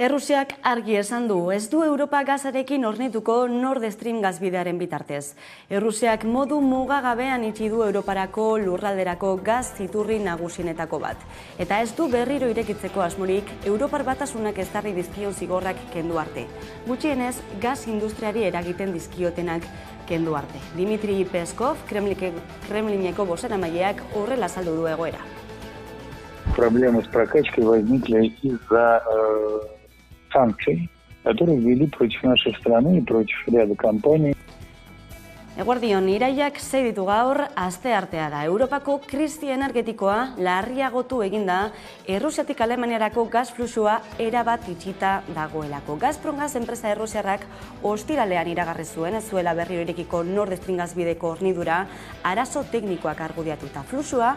Errusiak argi esan du, ez du Europa gazarekin hornituko Nord Stream gazbidearen bitartez. Errusiak modu mugagabean itxi du Europarako lurralderako gaz iturri nagusienetako bat. Eta ez du berriro irekitzeko asmorik Europar Batasunak ezarri dizkion zigorrak kendu arte. Gutxienez, gaz industriari eragiten dizkiotenak kendu arte. Dmitri Peskov, Kremlineko bozeramaileak horrela azaldu du egoera. Проблемы с прокачкой возникли из-за санкций, которые ввели против нашей страны и против ряда компаний. Eguerdion, iraiak 6 ditu gaur, asteartea da. Europako krisi energetikoa larriagotu eginda, Errusiatik Alemaniarako gaz fluxua erabat itxita dagoelako. Gazprom-Gas enpresa errusiarrak ostiralean iragarri zuen, ez zuela berriro irekiko Nord Stream gazbideko hornidura, arazo teknikoak argudiatuta. Fluxua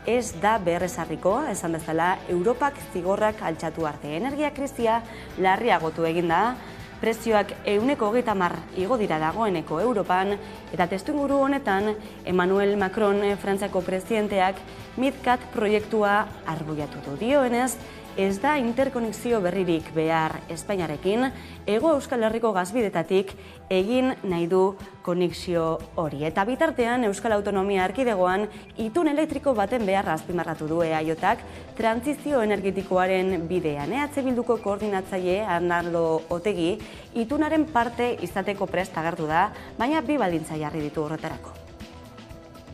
ez da berrezarriko, esan bezala, Europak zigorrak altxatu arte. Energia krisia larriagotu eginda, prezioak 130 igo dira dagoeneko Europan, eta testuinguru honetan, Emmanuel Macron, Frantziako presidenteak, MidCat proiektua argudiatu du. Dioenez, ez da interkonexio berririk behar Espainiarekin, Hego Euskal Herriko gazbidetatik egin nahi du konexio hori. Eta bitartean, Euskal Autonomia Erkidegoan itun elektriko baten beharra azpimarratu du EAJak trantzizio energetikoaren bidean. EH Bilduko koordinatzaile Arnaldo Otegi itunaren parte izateko prest agertu da, baina bi baldintza jarri ditu horretarako.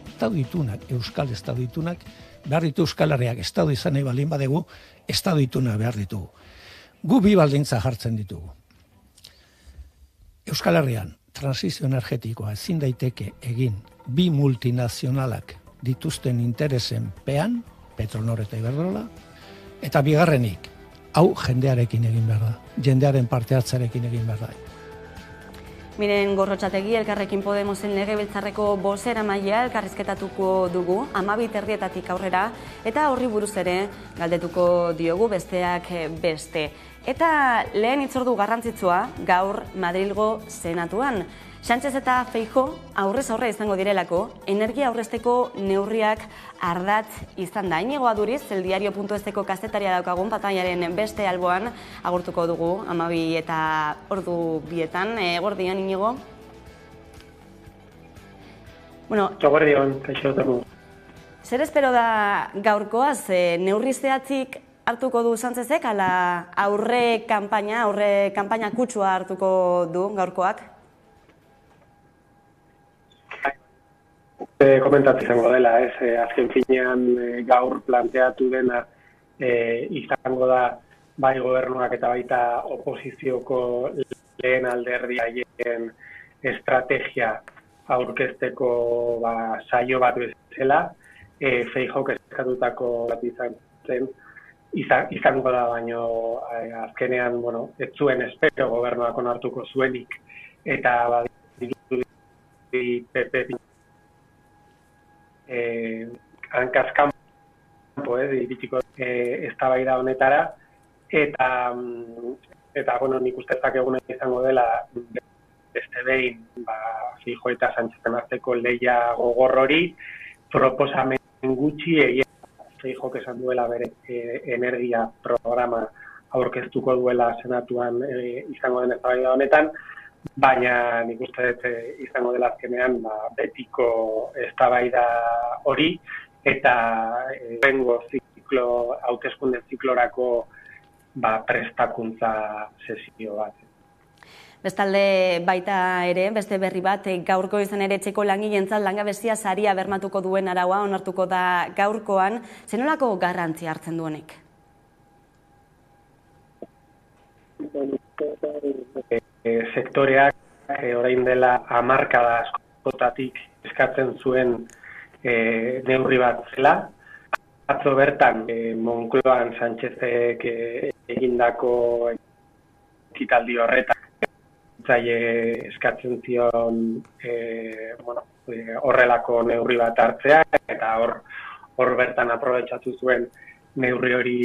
Estado itunak, Euskal Estado itunak, behar ditu Euskal Herriak Estado izan nahi baldin badegu, Estado ituna behar ditugu. Gu bi baldintza jartzen ditugu. Euskal Herrian, transizio energetikoa ezin daiteke egin bi multinazionalak dituzten interesen pean, Petronor eta Iberdrola, eta bigarrenik, hau jendearekin egin behar da, jendearen parte hartzarekin egin behar da. Miren Gorrotxategi, Elkarrekin Podemosen legebiltzarreko bozeramailea elkarrizketatuko dugu, 12:00 aurrera, eta horri buruz ere galdetuko diogu besteak beste. Eta lehen hitzordu garrantzitsua gaur Madrilgo Senatuan. Sánchez eta Feijóo aurrez aurre izango direlako, energia aurrezteko neurriak ardatz izan da. Iñigo Aduriz, eldiario.esteko kazetaria daukagun pantaiaren beste alboan agurtuko dugu 12:02 Eguerdion, Iñigo. Bueno, eguerdion, kaixo dugu. Zer espero da gaurkoaz, neurri zehatzik hartuko du Sánchezek, ala aurre kanpaina kutsua hartuko du gaurkoak? Komentatu izango dela, azken finean gaur planteatu dena izango da bai gobernuak eta baita oposizioko lehen alderdiaien estrategia aurkezteko saio bat bezala, Feijóok eskatutako bat izango da, baino azkenean, ez zuen espero gobernuak onartuko zuenik, eta PP hankaz kanpo iritsiko eztabaida honetara, eta nik uste eguna izango dela beste behin Feijóo eta Sánchezen arteko lehia gogor hori, proposamen gutxi Feijóok esan duela bere energia programa aurkeztuko duela Senatuan izango den eztabaida honetan, baina nik uste izango dela azkenean betiko eztabaida hori, eta bengo hauteskunde ziklorako prestakuntza sesio bat. Bestalde baita ere, beste berri bat, gaurko izan ere etxeko langileentzat langabezia saria bermatuko duen araua onartuko da gaurkoan, zenolako garrantzia hartzen du honek? Sektoreak orain dela hamarkada askotatik eskatzen zuen neurri bat zela. Atzo bertan Moncloan Sánchezek egin egindako ekitaldi horretan eskatzen zion horrelako neurri bat hartzea, eta hor bertan aprobetxatu zuen neurri hori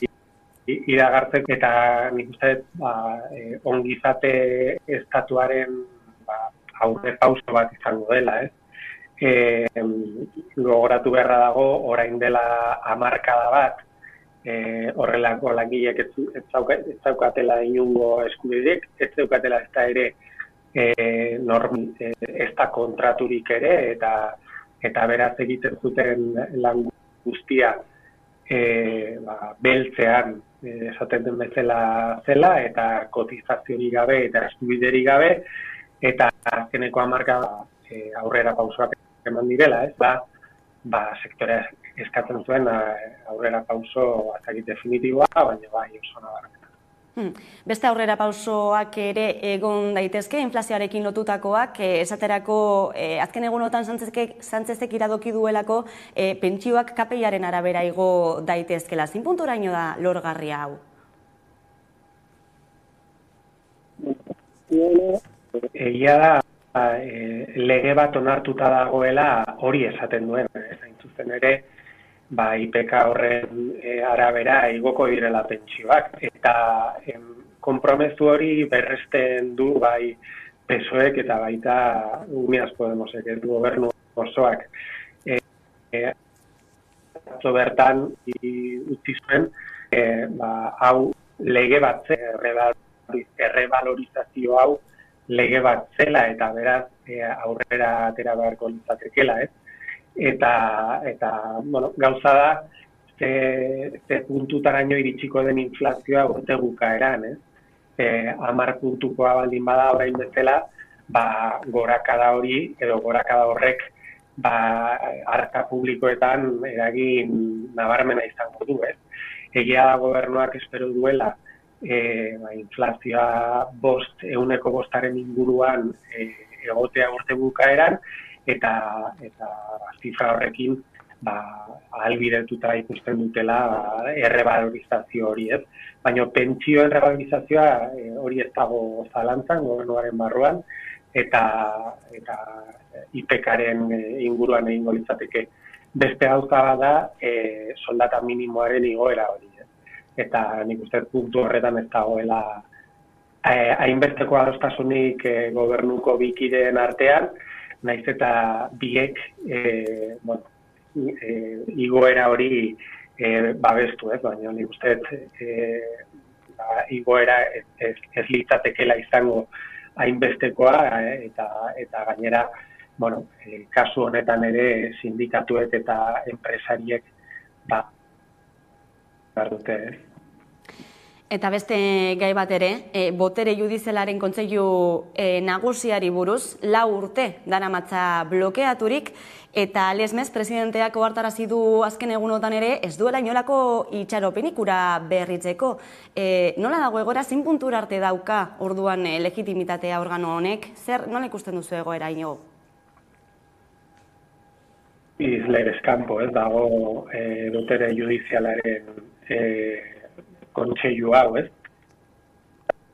iragartzeko, eta nik uste ongizate estatuaren aurre pauso bat izango dela, ez? Gogoratu beharra dago, orain dela hamarkada bat, horrelako langileek ez zaukatela inungo eskubiderik, ez zaukatela ez da ere ez da kontraturik ere, eta beraz egiten zuten lan guztia beltzean esaten den bezala zela, eta kotizaziorik gabe eta eskubiderik gabe, eta azkeneko hamarkada aurrera pausoak eman direla, ez? Sektorea eskatzen zuen aurrera pauso azakit definitiboa, baina bai oso nabarmena. Beste aurrera pausoak ere egon daitezke, inflazioarekin lotutakoak, esaterako azken egunotan Sánchezek iradoki duelako pentsioak KPI-aren arabera igo daitezkela. Zein punturaino da lorgarria hau? Egia da, lege bat onartuta dagoela hori esaten duen, zain zuzen ere, IPK horren arabera igoko direla pentsioak, eta konpromezu hori berresten du bai PSOEk eta baita Unidas Podemosek, gobernu osoak. Atzo bertan utzi zuen, hau lege bat errebalorizazio hau lege bat zela, eta beraz aurrera atera beharko litzatekeela, ez? Eta gauza da, ze puntutaraino iritsiko den inflazioa urte bukaeran, ez? 10 puntukoa baldin bada orain bezala, gorakada hori edo gorakada horrek arka publikoetan eragin nabarmena izango du, ez? Egia da gobernuak espero duela inflazioa 5% inguruan egotea urte bukaeran, eta zifra horrekin ahalbidetuta ikusten dutela errebalorizazio hori, ez? Baina pentsioen errebalorizazioa hori ez dago zalantzan gobernuaren barruan, eta IPK-aren inguruan egingo litzateke. Beste gauza da soldata minimoaren igoera hori, ez? Eta nik uste puntu horretan ez dagoela hainbesteko adostasunik gobernuko bikideen artean, naiz eta biek igoera hori babestu, ez? Baina nik uste igoera ez litzatekela izango hainbestekoa, eta gainera, kasu honetan ere sindikatuek eta enpresariek behar dute. Eta beste gai bat ere, botere judizialaren kontseilu nagusiari buruz, 4 urte daramatza blokeaturik, eta lesmez presidenteak ohartarazi du azken egunotan ere ez duela inolako itxaropenik ura berritzeko. Nola dago egoera, zein puntura arte dauka orduan legitimitatea organo honek? Nola ikusten duzu egoera ino? Legez kanpo, ez dago botere judizialaren kontseilu hau, ez?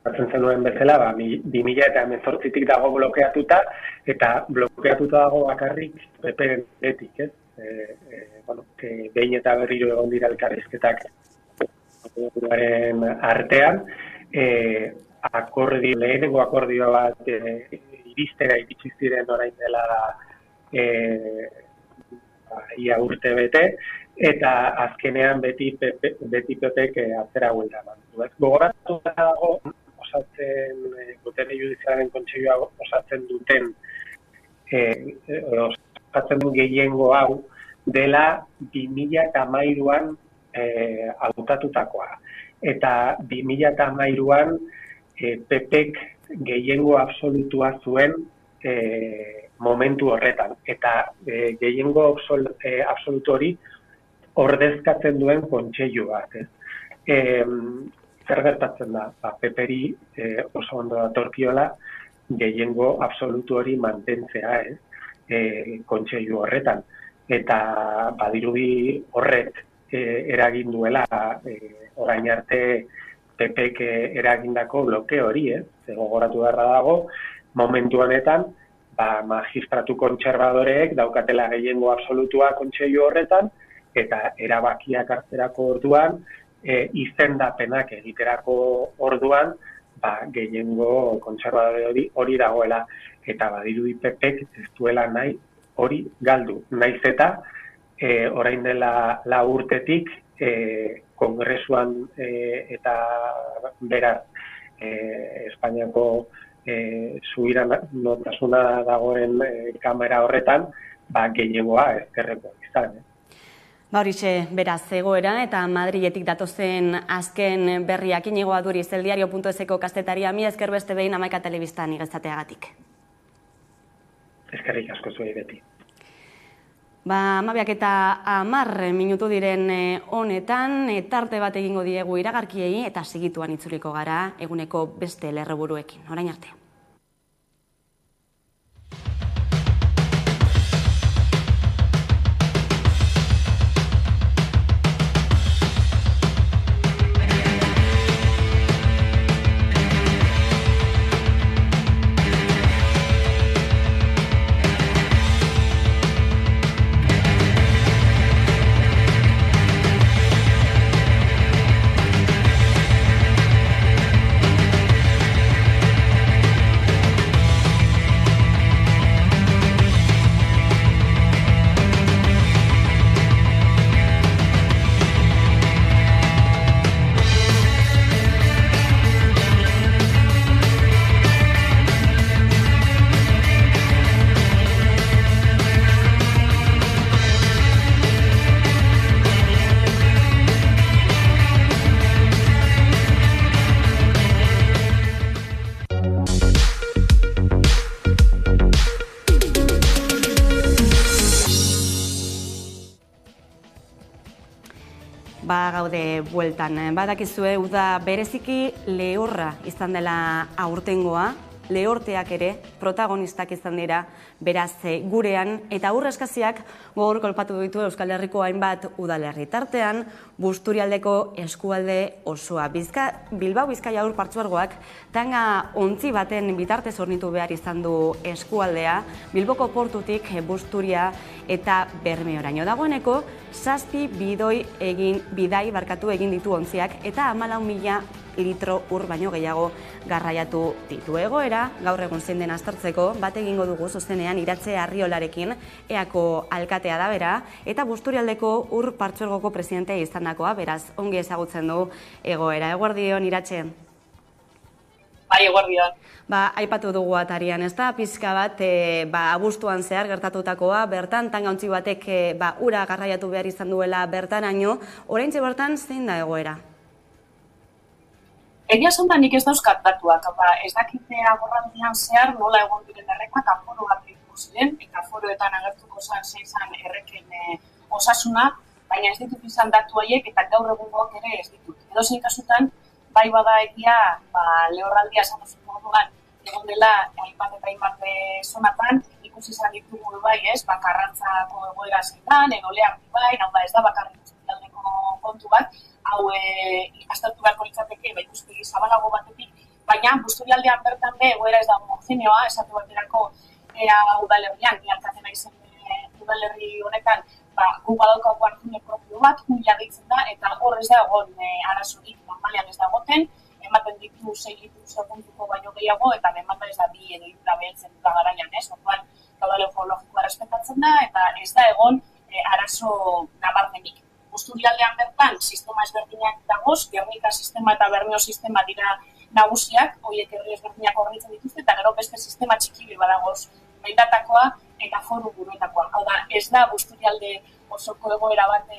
Batzen zenuen bezala, 2018tik dago blokeatuta, eta blokeatuta dago bakarrik PP-en etik, ez? Behin eta berriro egon dira elkarrizketak artean, lehenengo akordio bat iristera iritsi ziren orain dela ia urte bete, eta azkenean beti PPek atzera huelta mantu. Gogoratu dago, botere judizialaren kontseilua osatzen duten, osatzen duen gehiengo hau, dela 2013an hautatutakoa. Eta 2013an PPek gehiengo absolutua zuen momentu horretan. Eta gehiengo absolutu hori ordezkatzen duen kontseilu bat. Zer gertatzen da? PPri oso ondo datorkiola gehiengo absolutu hori mantentzea, kontseilu horretan. Eta badirudi horrek eragin duela orain arte PPk eragindako bloke hori, gogoratu beharra dago, momentu honetan, magistratu kontserbadoreek daukatela gehiengo absolutua kontseilu horretan, eta erabakiak hartzerako orduan, izendapenak egiterako orduan, gehiengo kontserbadore hori dagoela, eta badirudi PPk ez duela nahi hori galdu. Naiz eta, orain dela 4 urtetik, kongresuan eta beraz, Espainiako subiranotasuna dagoen kamera horretan, gehiengoa ezkerrekoa izan. Horixe, beraz, egoera eta Madriletik datozen azken berriak Inigo Aduriz, eldiario.eseko kastetaria, mila esker beste behin Hamaika Telebistan igaztateagatik. Eskerrik asko zuei beti. 12:10 minutu diren honetan, tarte bat egingo diegu iragarkiei eta segituan itzuliko gara eguneko beste lerroburuekin. Orain arte. Gaude bueltan. Badakizue, uda bereziki lehorra izan dela aurtengoa, lehorteak ere protagonistak izan dira, beraz gurean, eta eskaziak gogor kolpatu ditu Euskal Herriko hainbat udalerri tartean, Busturialdeko eskualde osoa. Bilbao Bizkaia Ur Partzuergoak tanga ontzi baten bitartez hornitu behar izan du eskualdea, Bilboko portutik Busturia eta Bermeoraino. Dagoeneko, 7 bidai egin ditu ontziak eta 14.000 litro ur baino gehiago garraiatu ditu. Egoera, gaur egun zein den aztertzeko, bat egingo dugu zuzenean Iratxe Arriolarekin, EAko alkatea da bera, eta Busturialdeko Ur Partzuergoko presidentea izandakoa, beraz, ongi ezagutzen du egoera. Eguerdion, Iratxe? Bai, eguerdion. Aipatu dugu atarian, ez da, pizka bat, abuztuan zehar gertatutakoa, bertan, tangaontzi batek ura garraiatu behar izan duela bertanaino, oraintxe bertan zein da egoera? Egia esan da nik ez dauzkat datuak, ez dakite agorraldian zehar nola egon diren errekoak aforo bat dituko ziren, eta aforoetan agertuko zein erreken osasuna, baina ez ditut izan datu haiek eta gaur egungoak ere ez ditut. Edozein kasutan, bai bada egia, lehorraldia esan duzun moduan, egon dela hainbat zonatan, ikusi izan ditugu bai ez, Karrantzako egoera zeinan, Olean bai, hau da ez da bakarrik Busturialdeko kontu bat, hau aztertu beharko litzateke ikuspegi zabalago batetik, baina Busturialdean bertan be egoera ez da homogeneoa, esate baterako udalerrian, alkatena izen udalerri honetan, guk badaukagu hartzune propio bat, huila deitzen da, eta hor ez da egon arazorik, normalean ez da egoten, ematen ditu 6 litro segunduko baino gehiago, eta ematen ez da 2 litro beheltzen da garaian, orduan kaudale geologikoa respetatzen da, eta ez da egon arazo nabarmenik. Busturialdean bertan, sistema ezberdinak dagoz, Gernika sistema eta Bermeo sistema dira nagusiak, horiek herri ezberdinak horretzen dituzte, eta gero beste sistema txikibi badagoz, beindatakoa eta foru buruetakoa. Hau da, ez da Busturialde osoko egoera bat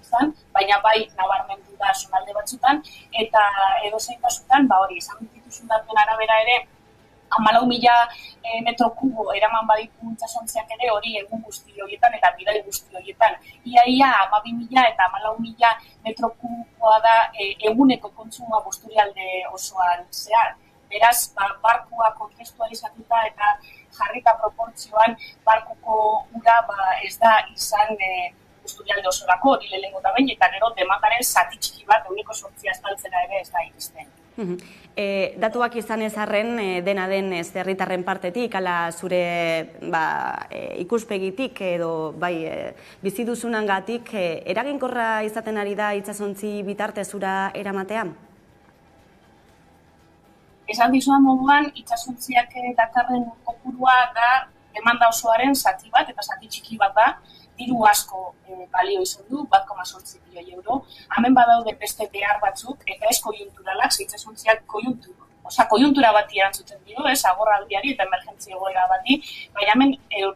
izan, baina bai nabarmendu da zonalde batzutan, eta edozein kasutan, hori, izan dituzun datuen arabera ere, 14.000 metro kubo eraman baditu itsasontziak ere hori egun guzti horietan eta bidai guzti horietan. Ia 12.000 eta 14.000 metro kuboa da eguneko kontsumoa Busturialde osoan zehar. Beraz, barkua kontestualizatuta eta jarrita proportzioan barkuko ura ez da izan Busturialde osorako hori lehenengo eta behin, eta gero demandaren zati txiki bat 8% estaltzera ere ez da iristen. Datuak izan ez arren, dena den herritarren partetik, ala zure ikuspegitik edo bizi duzunangatik, eraginkorra izaten ari da itsasontzi bitartezura eramatea? Esan dizudan moduan, itsasontziak dakarren kopurua da demanda osoaren zati bat, eta zati txiki bat da, diru asko balio izan du, 1,8 milioi euro. Hemen badaude beste behar batzuk, eta ez koiunturalak, itsasontziak koiuntura bati erantzuten dio, agorraldiari eta emergentzia egoera bati, baina hemen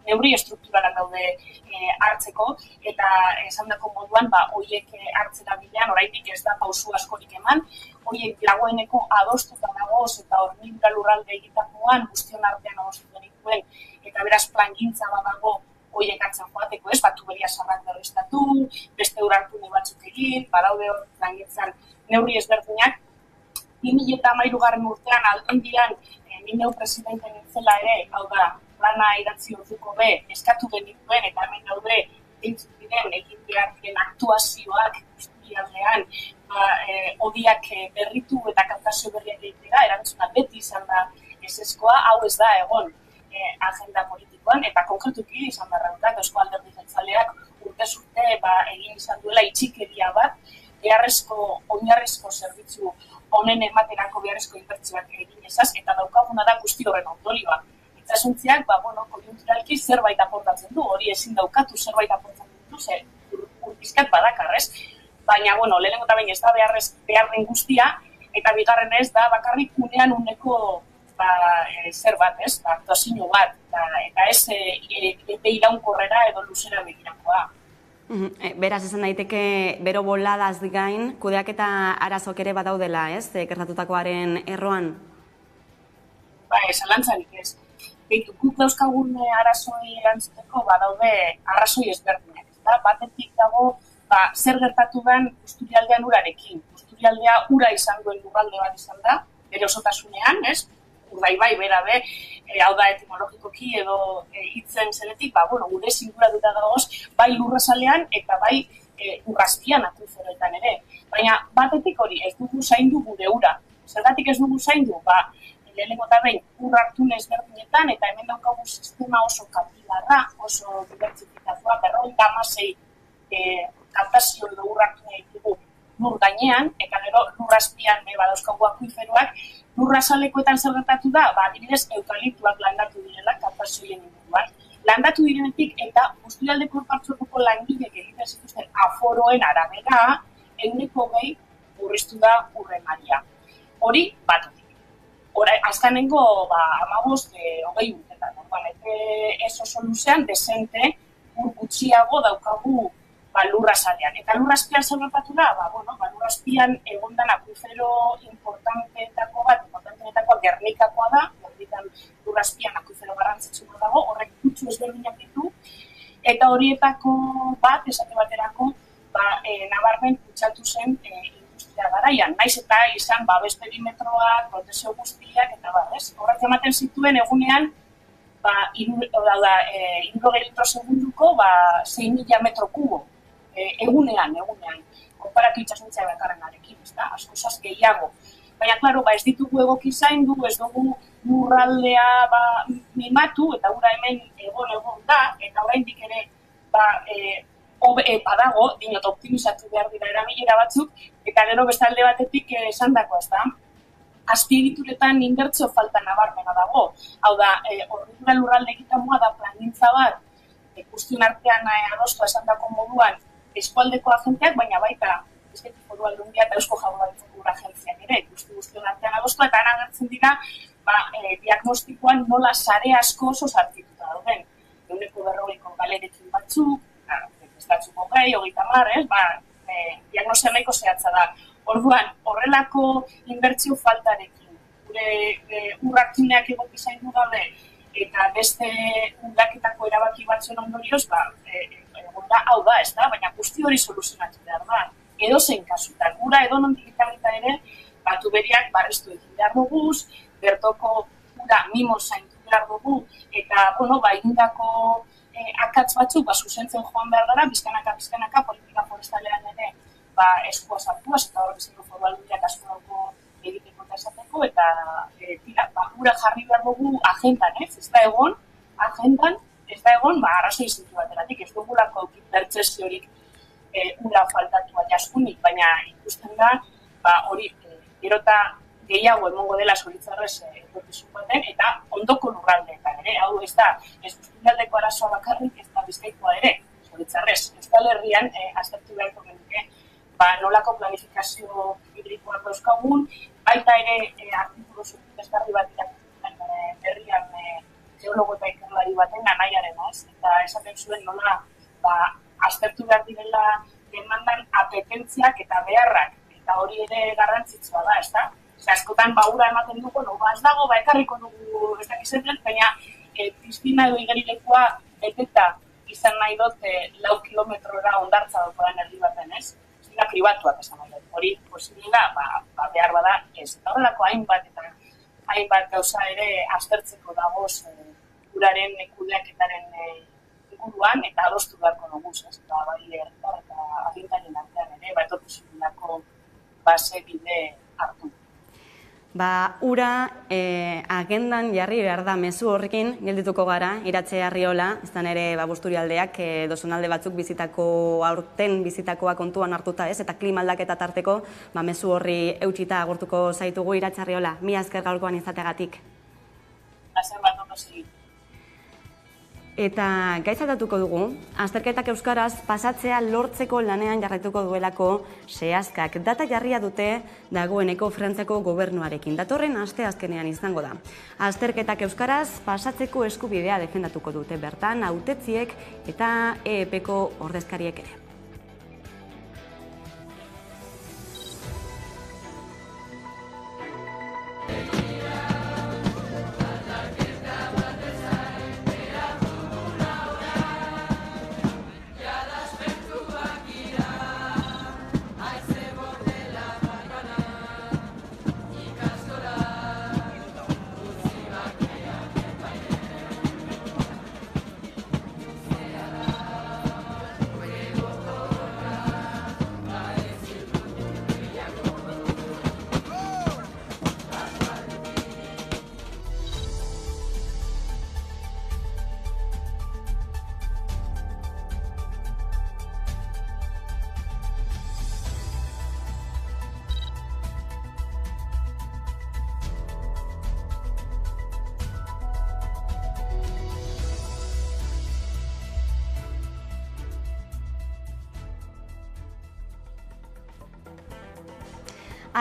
neurri estrukturalak daude hartzeko, eta esandako moduan, horiek hartzera bidean, oraindik ez da pausu askorik eman, horiek dagoeneko adostuta dagoz eta hornidura lurralde egitakoan guztion artean adostuta dituen, eta beraz plangintza badago horiek hartzen joateko, tuberia sarrak berriztatu, beste urartune batzuk egin, badaude hor plangintzan neurri ezberdinak. 2013 urtean aldundian ni neu presidente nintzela ere, hau da, plana idatzi orduko eskatu genituen, eta hemen daude dintzuk diren egin behar diren aktuazioak Busturialdean, odiak berritu eta kaptazio berriak egitera, erantzuna beti izan da ezezkoa, hau ez da egon agenda politikoan, eta konkretuki izan barrautak Eusko Alderdi Jeltzaleak urtez urte egin izan duela itxikeria bat, oinarrizko zerbitzu honen ematerako beharrezko inbertsioak egin ezaz, eta daukaguna da guzti horren ondorioa. Itsasontziak, koiunturalki zerbait aportatzen du, hori ezin daukatu zerbait aportatzen du, urpizkat badakar, ez? Baina, lehenengo eta behin ez da behar den guztia, eta bigarren ez da bakarrik unean uneko zer bat, aktuazio bat, eta ez epe iraunkorrera edo luzera begirakoa. Beraz, esan daiteke bero boladaz gain, kudeaketa arazok ere badaudela, ez? Gertatutakoaren erroan? Zalantzarik ez. Guk dauzkagun arazoi erantzuteko badaude arrazoi ezberdinak. Batetik dago zer gertatu den Busturialdean urarekin. Busturialdea ura izan duen lurralde bat izan da, bere osotasunean, ez? Urdaibai bera hau da etimologikoki edo hitzen zeretik, gure singuratuta dagoz, bai lurrazalean eta bai urrazpian akuiferoetan ere. Baina batetik hori ez dugu zaindu gure ura. Zergatik ez dugu zaindu, lehenengo eta behin ur hartune ezberdinetan, eta hemen daukagu sistema oso kapilarra, oso dibertsifikatua, 56 kaptazio edo ur hartune ditugu lur gainean, eta gero lurrazpian badauzkagu akuiferoak, lurrazalekoetan zer gertatu da, adibidez, eukaliptuak landatu direla kaptazioen inguruan. Landatu direnetik eta Busturialdeko partzuerkoko langilek egiten zituzten aforoen arabera, 100% murriztu da urren maila. Hori, batetik. Azkanengo 15-20 urtetan. Ez oso luzean, desente, ur gutxiago daukagu lurrazalean. Eta lurrazpian zer gertatu da, lurrazpian egondan akuifero importanteetako Gernikakoa da, Gernikan lurrazpian akuifero garrantzitsua dago, horrek kutsu ezberdinak ditu, eta horietako bat, esate baterako, nabarmen kutsatu zen industria garaian. Naiz eta izan babes perimetroak, protesio guztiak, eta horrek ematen zituen egunean, 60 litro segunduko, 6.000 metro kubo. Egunean. Konparatu itsasontzia bakarrenarekin, asko gehiago. Baina, klaro, ez ditugu egoki zaindu, ez dugu lurraldea mimatu, eta ura hemen egon da, eta oraindik ere badago, dinot optimizatu behar dira erabilera batzuk, eta gero bestalde batetik esandako, ez da, azpiegituretan inbertsio falta nabarmena dago. Hau da, horretura lurralde egitamua da plangintza bat, guztion artean adostu esandako moduan eskualdeko agenteak, baina baita Bizkaiko Foru Aldundia eta Eusko Jaurlaritzako agentziak ere, guztion artean adostu, eta agertzen dira diagnostikoan nola sare asko oso sartituta dauden. 140 galerekin batzuk, batzuko 30, diagnosia nahiko zehatza da. Orduan, horrelako inbertsio faltarekin, gure urraktuneak egoki zaindu gabe, eta beste undaketako erabaki batzuen ondorioz, hau da, ez da, baina guzti hori soluzionatu behar da. Edo zein kasutan, gura edo nondik eta ere, tuberiak barreztu egin behar duguz, bertoko ura mimo zaindu behar dugu, eta, egindako akatz batzuk zuzentzen joan behar gara, bizkanaka politika forestalean ere eskua sartuaz, eta hor biziko foru aldundiak asko dauko egiteko eta esateko, eta ura jarri behar dugu agendan, ez da egon, arrazoi zintu bateratik, ez dugulako pertseziorik ura faltatua jaskunik, baina ikusten da, hori, gero eta gehiago emongo dela zoritzarrez etorkizun baten, eta ondoko lurraldeetan ere, hau ez da, ez guztialdeko arazoa bakarrik, ez da bizkaikoa ere, zoritzarrez. Euskal Herrian, aztertu beharko genuke, nolako planifikazio hidrikoak dauzkagun, baita ere artikulu zutesgarri bat irakurtzen herrian geologo eta ikerlari baten anaiaren, eta esaten zuen nola aztertu behar direla demandan apetentziak eta beharrak, eta hori ere garrantzitsua da, ez da? Askotan ura ematen dugu, ez dago, ekarriko dugu ez dakizetan, baina piztina edo igerilekoa beteta izan nahi dut 4 kilometrora ondartza dokoan herri baten, ez? Piztina pribatuak esan nahi dut. Hori posible da, behar bada ez. Eta horrelako hainbat gauza ere aztertzeko dagoz uraren kudeaketaren inguruan eta adostu beharko dugu, ez? Eta bai herritar eta agintarien artean ere, etorkizuneko base bide hartu. Ura agendan jarri behar da mezu horrekin geldituko gara, Iratxe Arriola, izan ere Busturialdeak dozonalde batzuk aurten bizitakoa kontuan hartuta ez, eta klima aldaketa tarteko mezu horri eutxita agurtuko zaitugu. Iratxe Arriola, mila esker gaurkoan izategatik. Plazer bat ondo segi. Eta gaitzatatuko dugu, azterketak euskaraz pasatzea lortzeko lanean jarraituko duelako Seaskak. Data jarria dute dagoeneko Frantziako gobernuarekin. Datorren asteazkenean izango da. Azterketak euskaraz pasatzeko eskubidea defendatuko dute bertan hautetziek eta EEPko ordezkariek ere.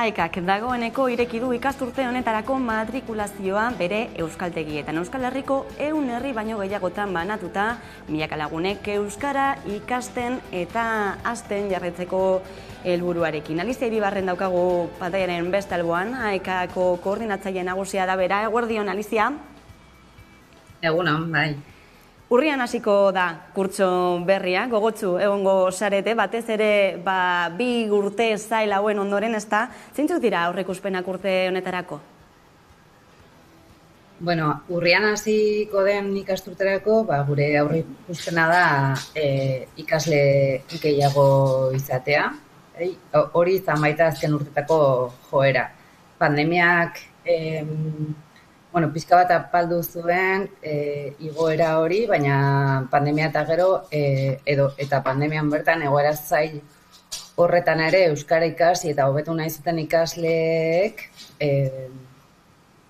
AEKak dagoeneko ireki du ikasturte honetarako matrikulazioa bere euskaltegietan. Euskal Herriko 100 herri baino gehiagotan banatuta, milaka lagunek euskara ikasten eta hasten jarraitzeko helburuarekin. Alizia Iribarren daukagu pantaiaren beste alboan, AEKako koordinatzaile nagusia da bera. Eguerdion, Alizia? Egunon, bai. Urrian hasiko da kurtso berria, gogotsu egongo sarete, batez ere 2 urte zail hauen ondoren, ez da, zeintzuk dira aurreikuspenak urte honetarako? Bueno, urrian hasiko den ikasturterako, gure aurreikuspena da ikasle gehiago izatea. Hori izan baita azken urtetako joera. Pandemiak pixka bat apaldu zuen igoera hori, baina pandemia eta gero eta pandemian bertan egoera zail horretan ere euskara ikasi eta hobetu nahi zuten ikasleek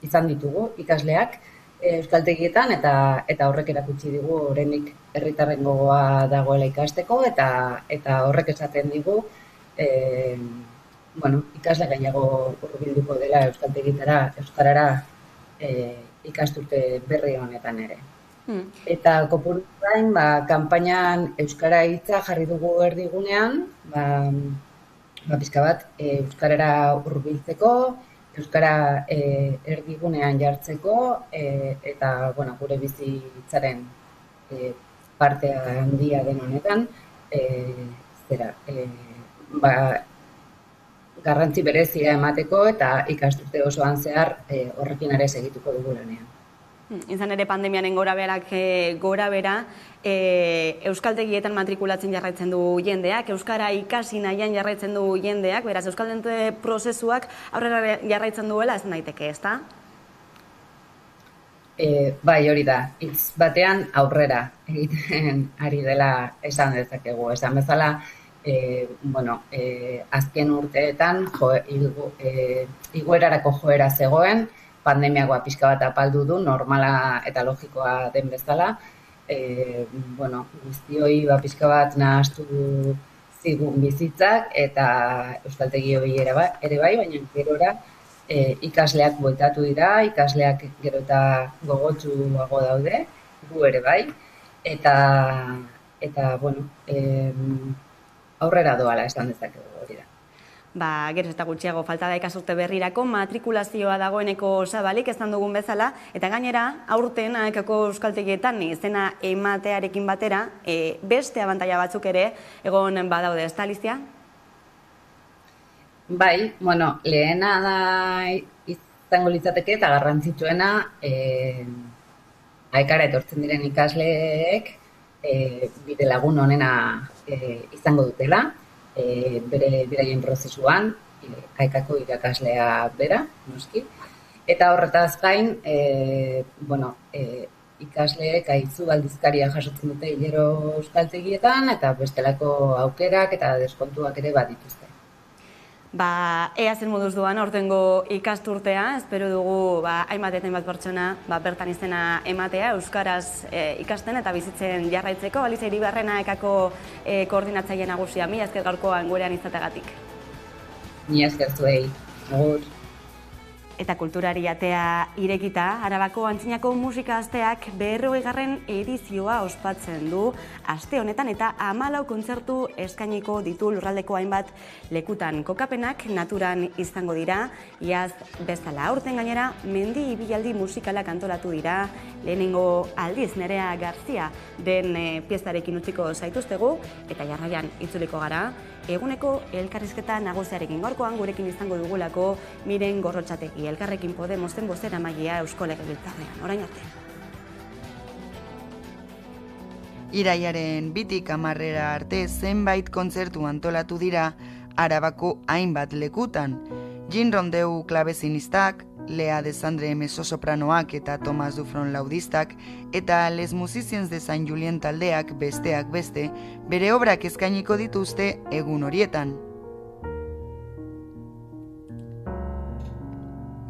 izan ditugu ikasleak euskaltegietan eta horrek erakutsi digu oraindik herritarren gogoa dagoela ikasteko eta horrek esaten digu ikasle gehiago hurbilduko dela euskarara ikasturte berri honetan ere. Eta kopuru gain, kanpainan euskara hitza jarri dugu erdigunean, pixka bat euskarara hurbiltzeko, euskara erdigunean jartzeko eta gure bizitzaren parte handia den honetan garrantzi berezia emateko eta ikasturte osoan zehar horrekin ere segituko dugu lanean. Izan ere pandemiaren gora bera, euskaltegietan matrikulatzen jarraitzen du jendeak, euskara ikasi nahian jarraitzen du jendeak, beraz, euskaldente prozesuak aurrera jarraitzen duela, ez daiteke, ezta? Bai, hori da, hitz batean aurrera egiten ari dela esan dezakegu. Esan bezala, azken urteetan igoerarako joera zegoen, pandemiakoa pixka bat apaldu du, normala eta logikoa den bezala. Guztioi pixka bat nahastu zigun bizitzak eta euskaltegi hori ere bai, baina gerora ikasleak bueltatu dira, ikasleak gero eta gogotsuago daude, gu ere bai, eta aurrera doala esan dezakegu hori da. Geroz eta gutxiago falta da ikasturte berrirako, matrikulazioa dagoeneko zabalik ezan dugun bezala, eta gainera, aurten ekako euskaltegietan izena ematearekin batera, beste abantaila batzuk ere egon badaude, ez da, Alicia? Bai, lehena da izango litzateke eta garrantzitsuena aekara etortzen diren ikasleek bide lagun honena izango dutela, beraien prozesuan, aekako irakaslea bera, noski. Eta horretaz gain, ikasleek aizu aldizkaria jasotzen dute hilero euskaltegietan, eta bestelako aukerak eta deskontuak ere badituzte. Ea zer moduz duan aurtengo ikasturtea, espero dugu hainbat eta hainbat pertsona bertan izena ematea, euskaraz ikasten eta bizitzen jarraitzeko. Alicia Iribarrena ekako koordinatzaile nagusia, mila esker gaurkoan gurean izategatik. Mila esker zuei, agur. Eta kulturari atea irekita, Arabako Antzinako Musika Asteak 40. edizioa ospatzen du aste honetan eta 14 kontzertu eskainiko ditu lurraldeko hainbat lekutan. Kokapenak naturan izango dira, iaz bezala. Aurten gainera, mendi ibilaldi musikalak antolatu dira, lehenengo aldiz Nerea Garzia den piestarekin utziko zaituztegu, eta jarraian itzuliko gara. Eguneko elkarrizketa nagusiarekin gaurkoan gurekin izango dugulako Miren Gorrotxategi, Elkarrekin Podemosen bozeramailea Eusko Legebiltzarrean. Orain arte. Iraiaren 2 arte zenbait kontzertu antolatu dira Arabako hainbat lekutan. Jean Rondeau klabezinistak, Lea Desandre mezzosopranoak eta Thomas Dufron laudistak, eta Les Musiciens de Saint Julien taldeak besteak beste, bere obrak eskainiko dituzte egun horietan.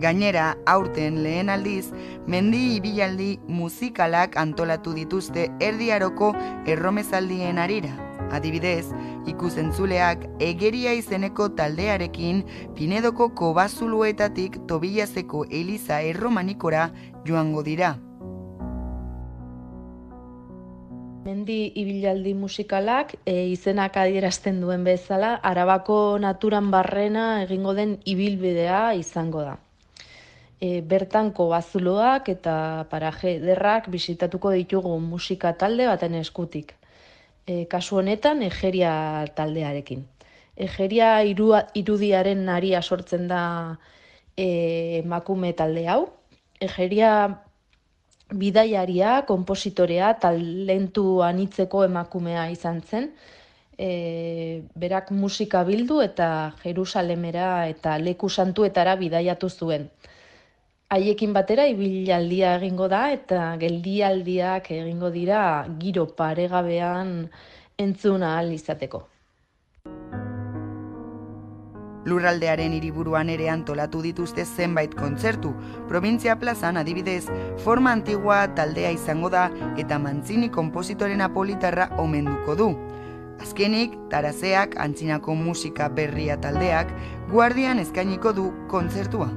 Gainera, aurten lehen aldiz, mendi ibilaldi musikalak antolatu dituzte Erdi Aroko erromezaldien harira. Adibidez, ikusentzuleak Egeria izeneko taldearekin Pinedoko Kobazuluetatik Tobillaseko Eliza erromanikora joango dira. Mendi ibilaldi musikalak izenak adierazten duen bezala, Arabako naturan barrena egingo den ibilbidea izango da. Bertan Kobazuloak eta paraje ederrak bisitatuko ditugu musika talde baten eskutik. Kasu honetan, Egeria taldearekin. Egeria irudiaren naria sortzen da emakume talde hau. Egeria bidaiaria, konpositorea, talentu anitzeko emakumea izan zen. Berak musika bildu eta Jerusalemera eta leku santuetara bidaiatu zuen. Haiekin batera ibilaldia egingo da eta geldialdiak egingo dira giro paregabean entzun ahal izateko. Lurraldearen hiriburuan ere antolatu dituzte zenbait kontzertu. Probintzia plazan adibidez, Forma Antigua taldea izango da eta Mantzini konpositoren apolitarra omenduko du. Azkenik, Tarazeak, Antzinako musika berria taldeak, Guardian eskainiko du kontzertua.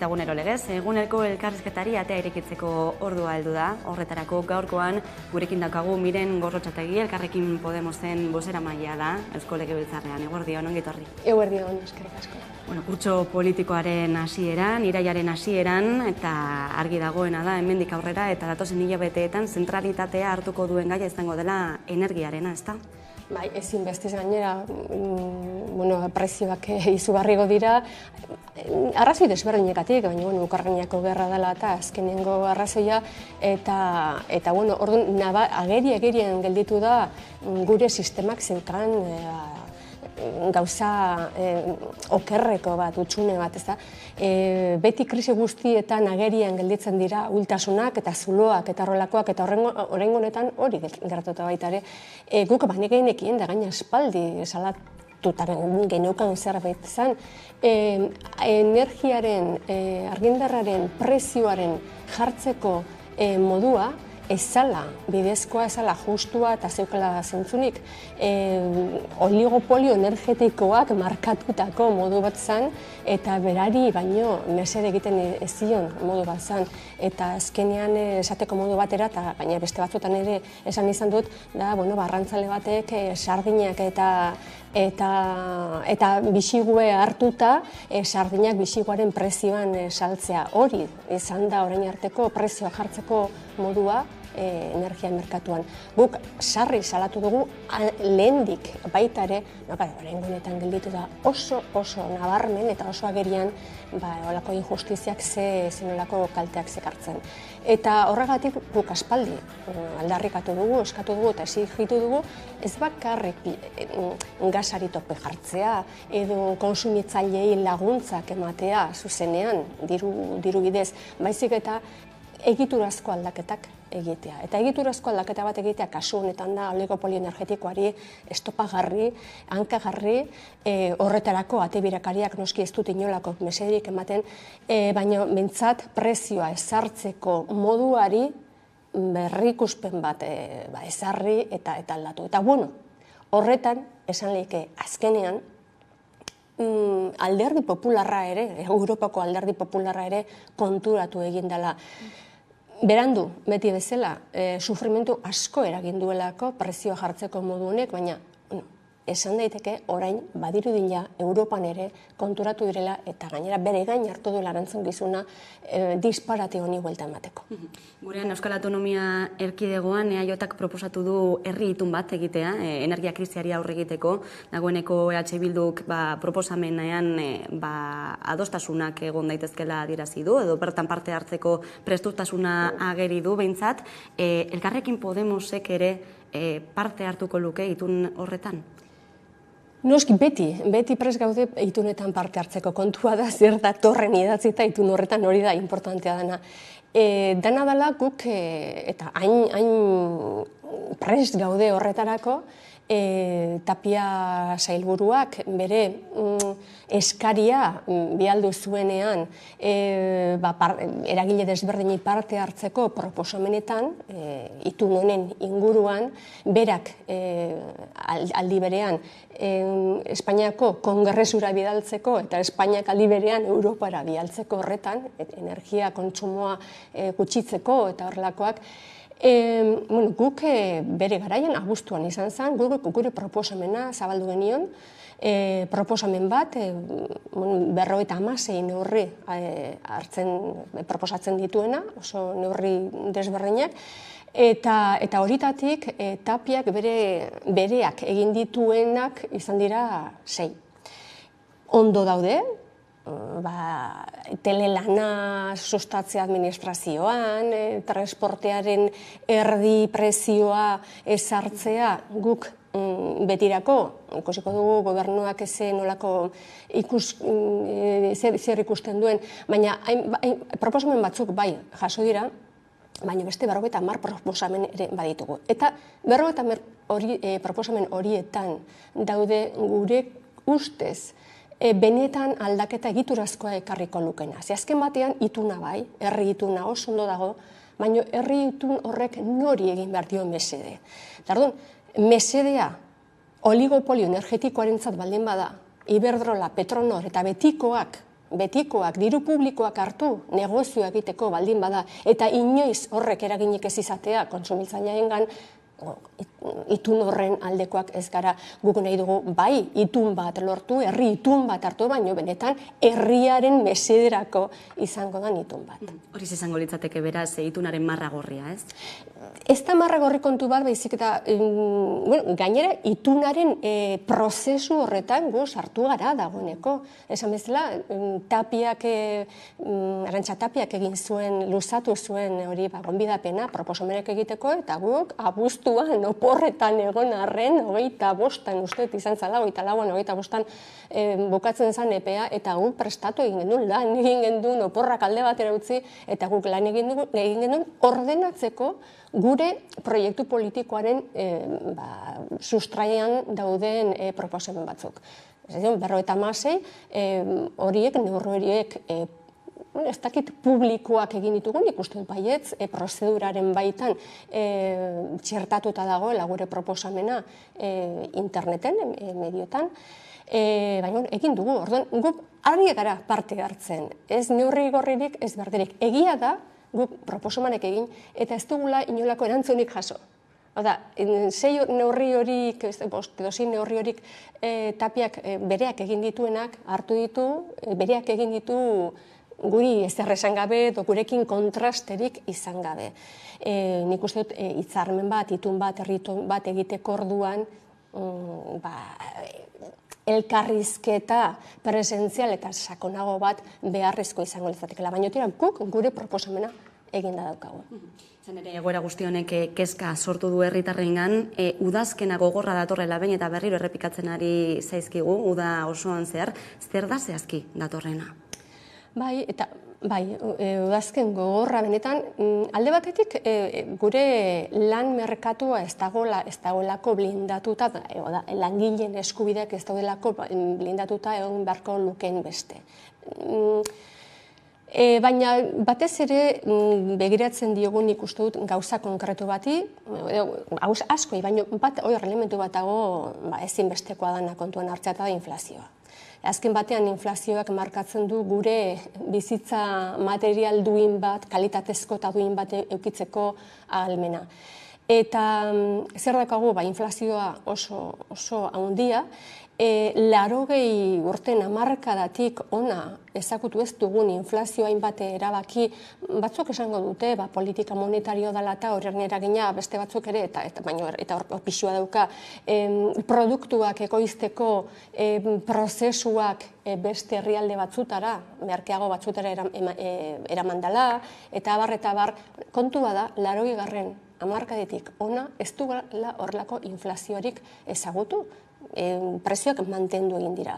eta egunero legez, eguneko elkarrizketari atea irekitzeko ordua heldu da. Horretarako gaurkoan gurekin daukagu Miren Gorrotxategi, Elkarrekin Podemosen bozeramailea da, Eusko Legebiltzarrean. Eguerdion, ongi etorri. Eguerdion, eskerrik asko. Kurtso politikoaren hasieran, iraiaren hasieran, eta argi dagoena da, hemendik aurrera, eta datozen hilabeteetan zentralitatea hartuko duen gaia izango dela energiarena, ezta? Bai, ezin bestez gainera, prezioak izugarrigo dira, arrazoi desberdinekatik, baina Ukrainako gerra dela eta azkenengo arrazoia, eta orduan agerien gelditu da gure sistemak zeukan gauza okerreko bat, utxune bat, ez da. Beti krisi guztietan agerian gelditzen dira ultasunak eta zuloak eta horrelakoak, eta oraingo honetan hori gertatu baita ere. Guk banekien da gaina espaldi salatutaren geneukan zerbait zen. Energiaren, argindarraren, prezioaren jartzeko modua, ezala, bidezkoa ezala, justua eta zeukala zentzunik, oligopolio energetikoak markatutako modu bat zen, eta berari baino mesede egiten ez zion modu bat zen, eta azkenean esateko modu batera, eta gaina beste batzutan ere esan izan dut, da, arrantzale batek sardinak eta bisigue hartuta, sardinak bisiguaren prezioan saltzea. Hori izan da orain arteko prezioa jartzeko modua energia merkatuan. Guk sarri salatu dugu lehendik baita ere, orain honetan gelditu da oso nabarmen eta oso agerian olako injustiziak zenolako kalteak zekartzen. Eta horregatik guk aspaldi aldarrikatu dugu, eskatu dugu eta exigitu dugu, ez bakarrik gasari tope jartzea edo konsumitzaileei laguntzak ematea zuzenean diru bidez, baizik eta egiturazko aldaketak egitea. Eta egiturazko aldaketa bat egitea kasu honetan da oligopolio energetikoari estopagarri, hankagarri, horretarako ate birakariak noski ez dut inolako mesederik ematen, baina behintzat prezioa ezartzeko moduari berrikuspen bat ezarri eta aldatu. Eta horretan esan lehike azkenean alderdi popularra ere, Europako alderdi popularra ere konturatu egin dela. Berandu, beti bezala, sufrimentu asko eragin duelako prezioa jartzeko modu honek, baina esan daiteke orain badirudila Europan ere konturatu direla eta gainera bere gain hartu duela erantzukizuna disparate honi buelta emateko. Gurean Euskal Autonomia Erkidegoan EAJak proposatu du herri itun bat egitea, energia krisiari aurre egiteko. Dagoeneko EH Bilduk proposamenean adostasunak egon daitezkela adierazi du, edo bertan parte hartzeko prestutasuna ageri du behintzat. Elkarrekin Podemosek ere parte hartuko luke itun horretan? Noski, beti prest gaude itunetan parte hartzeko. Kontua da zer datorren idatzita itun horretan hori da importantea dana. Dana dela guk, eta hain prest gaude horretarako, Tapia sailburuak bere eskaria bialdu zuenean eragile desberdini parte hartzeko proposamenetan, itun honen inguruan, berak aldi berean Espainiako kongresura bidaltzeko eta Espainiak aldi berean Europara bidaltzeko horretan, energia kontsumoa gutxitzeko eta horrelakoak, guk bere garaian abuztuan izan zen, gure proposamena zabaldu genion, proposamen bat, 56 neurri proposatzen dituena, oso neurri desberdinak, eta horitatik Tapiak bereak egin dituenak izan dira 6. Ondo daude, telelana sustatzea administrazioan, transportearen erdi prezioa ezartzea guk betirako, ikusiko dugu gobernuak nolako zer ikusten duen, baina proposamen batzuk bai jaso dira, baina beste 50 proposamen ere baditugu. Eta 50 proposamen horietan daude gure ustez benetan aldaketa egiturazkoa ekarriko lukena. Azken batean ituna bai, herri ituna oso ondo dago, baina herri itun horrek nori egin behar dio mesede. Orduan, mesedea oligopolio energetikoarentzat baldin bada, Iberdrola, Petronor eta betikoak betikoak, diru publikoak hartu negozioa egiteko baldin bada, eta inoiz horrek eraginik ez izatea kontsumitzaileengan, itun horren aldekoak ez gara. Guk nahi dugu bai itun bat lortu, herri itun bat hartu, baino benetan herriaren mesederako izango da itun bat. Horiz izango litzateke beraz itunaren marra gorria, ez? Ez da marra gorri kontu bat, baizik eta gainera itunaren prozesu horretan gu sartu gara dagoeneko. Esan bezala, Arantxa Tapiak egin zuen, luzatu zuen hori gonbidapena proposamenak egiteko, eta guk abuztuan oporretan egon arren, 25an uste izan zala, 24an, 25an bukatzen zen epea, eta guk prestatu egin genuen, lan egin genuen, oporrak alde batera utzi, eta guk lan egin genuen ordenatzeko gure proiektu politikoaren sustraian dauden proposamen batzuk. 56 horiek, neurri horiek, ez dakit publikoak egin ditugun, ikusten baietz, prozeduraren baitan txertatuta dagoela gure proposamena interneten, medioetan, baina egin dugu, orduan, guk ari gara parte hartzen, ez neurri gorririk, ez berderik. Egia da, guk proposamanek egin, eta ez dugula inolako erantzunik jaso. Oda, sei neurri horik, zein neurri horik Tapiak bereak egin dituenak hartu ditu, bereak egin ditu guri ezer esan gabe, gurekin kontrasterik izan gabe. Nik uste dut hitzarmen bat, itun bat, herritun bat egiteko orduan, elkarrizketa presentzial eta sakonago bat beharrezko izango litzatekeela. Baina tira, guk gure proposamena eginda daukagu. Zen ere, egoera guzti honek kezka sortu du herritarrengan, udazkena gogorra datorrela behin eta berriro errepikatzen ari zaizkigu, uda osoan zehar, zer da zehazki datorrena? Bai, eta udazken gogorra benetan, alde batetik gure lan merkatua ez dagoelako blindatuta, langileen eskubideak ez daudelako blindatuta egon beharko lukeen beste. Baina batez ere begiratzen diogun ikustu dut gauza konkretu bati, asko, baina bat elementu bat dago ezinbestekoa dana kontuan hartzea eta da inflazioa. Azken batean inflazioak markatzen du gure bizitza material duin bat, kalitatezko eta duin bat eukitzeko ahalmena. Eta zer dakagu, inflazioa oso handia, 80 urten hamarkadatik ona ezagutu ez dugun inflazioa hainbat erabaki batzuk esango dute, politika monetario dela eta horren eragina beste batzuk ere, eta hor pixua dauka, produktuak ekoizteko prozesuak beste herrialde batzutara, merkeago batzutara eraman dela, eta abar, kontua da, 80 hamarkadetik ona ez dugula horrelako inflazioarik ezagutu, prezioak mantendu egin dira.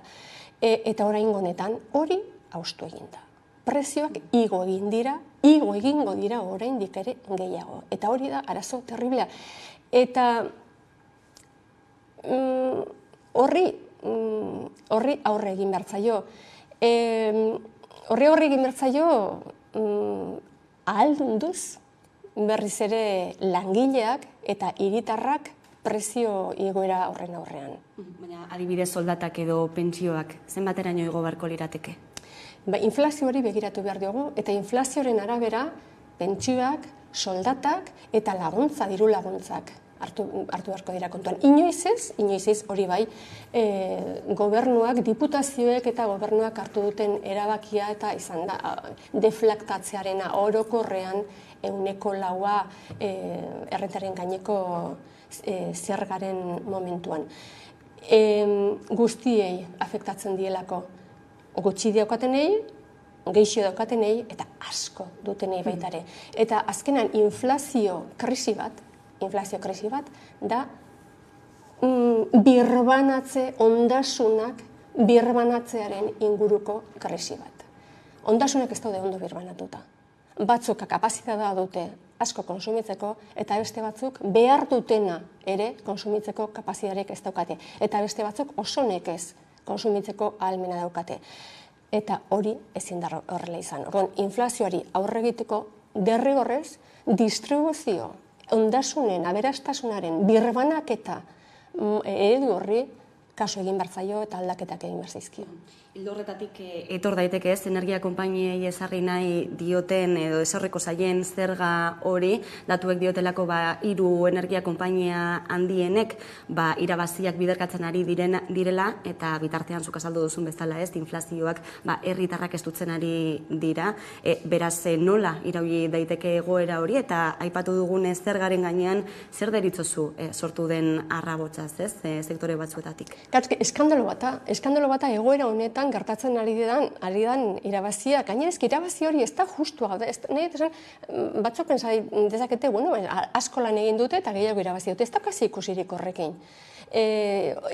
Eta oraingo honetan hori haustu egin da. Prezioak igo egingo dira oraindik ere gehiago. Eta hori da arazo terriblea. Eta horri aurre egin behar zaio. Horri aurre egin behar zaio ahaldunduz berriz ere langileak eta hiritarrak prezio igoera horren aurrean. Baina adibidez soldatak edo pentsioak zenbateraino igo beharko lirateke? Inflazioari begiratu behar diogu, eta inflazioaren arabera pentsioak, soldatak eta laguntza, diru laguntzak hartu beharko dira kontuan. Inoiz ez hori bai, gobernuak, diputazioek eta gobernuak hartu duten erabakia eta izan da deflaktatzearena orokorrean 4% errentaren gaineko zergaren momentuan. Guztiei afektatzen dielako, gutxi daukatenei, gehixio daukatenei eta asko dutenei baitare. Eta azkenan inflazio krisi bat da ondasunak birbanatzearen inguruko krisi bat. Ondasunak ez daude ondo birbanatuta. Batzuk kapazitatea dute asko konsumitzeko, eta beste batzuk behar dutena ere konsumitzeko kapazitaterik ez daukate. Eta beste batzuk oso nekez konsumitzeko ahalmena daukate. Eta hori ezin da horrela izan. Orduan, inflazioari aurre egiteko derrigorrez distribuzio ondasunen aberastasunaren birbanaketa eredu horri kasu egin behar zaio eta aldaketak egin behar zaizkio. Ildo horretatik etor daiteke ez, energia konpainiei ezarri nahi dioten edo ezarriko zaien zerga hori, datuek diotelako 3 energia konpainia handienek irabaziak biderkatzen ari direla eta bitartean zuk azaldu duzun bezala ez, inflazioak herritarrak estutzen ari dira. Beraz, nola irauli daiteke egoera hori eta aipatu dugun zergaren gainean zer deritzozu sortu den arrabotzaz ez, sektore batzuetatik? Eskandalo bata egoera honetan gertatzen ari dan irabazia, gainerezki irabazi hori ez da justua, nahi esan batzuk pensa dezakete, asko lan egin dute eta gehiago irabazi dute, ez da kasi ikusirik horrekin.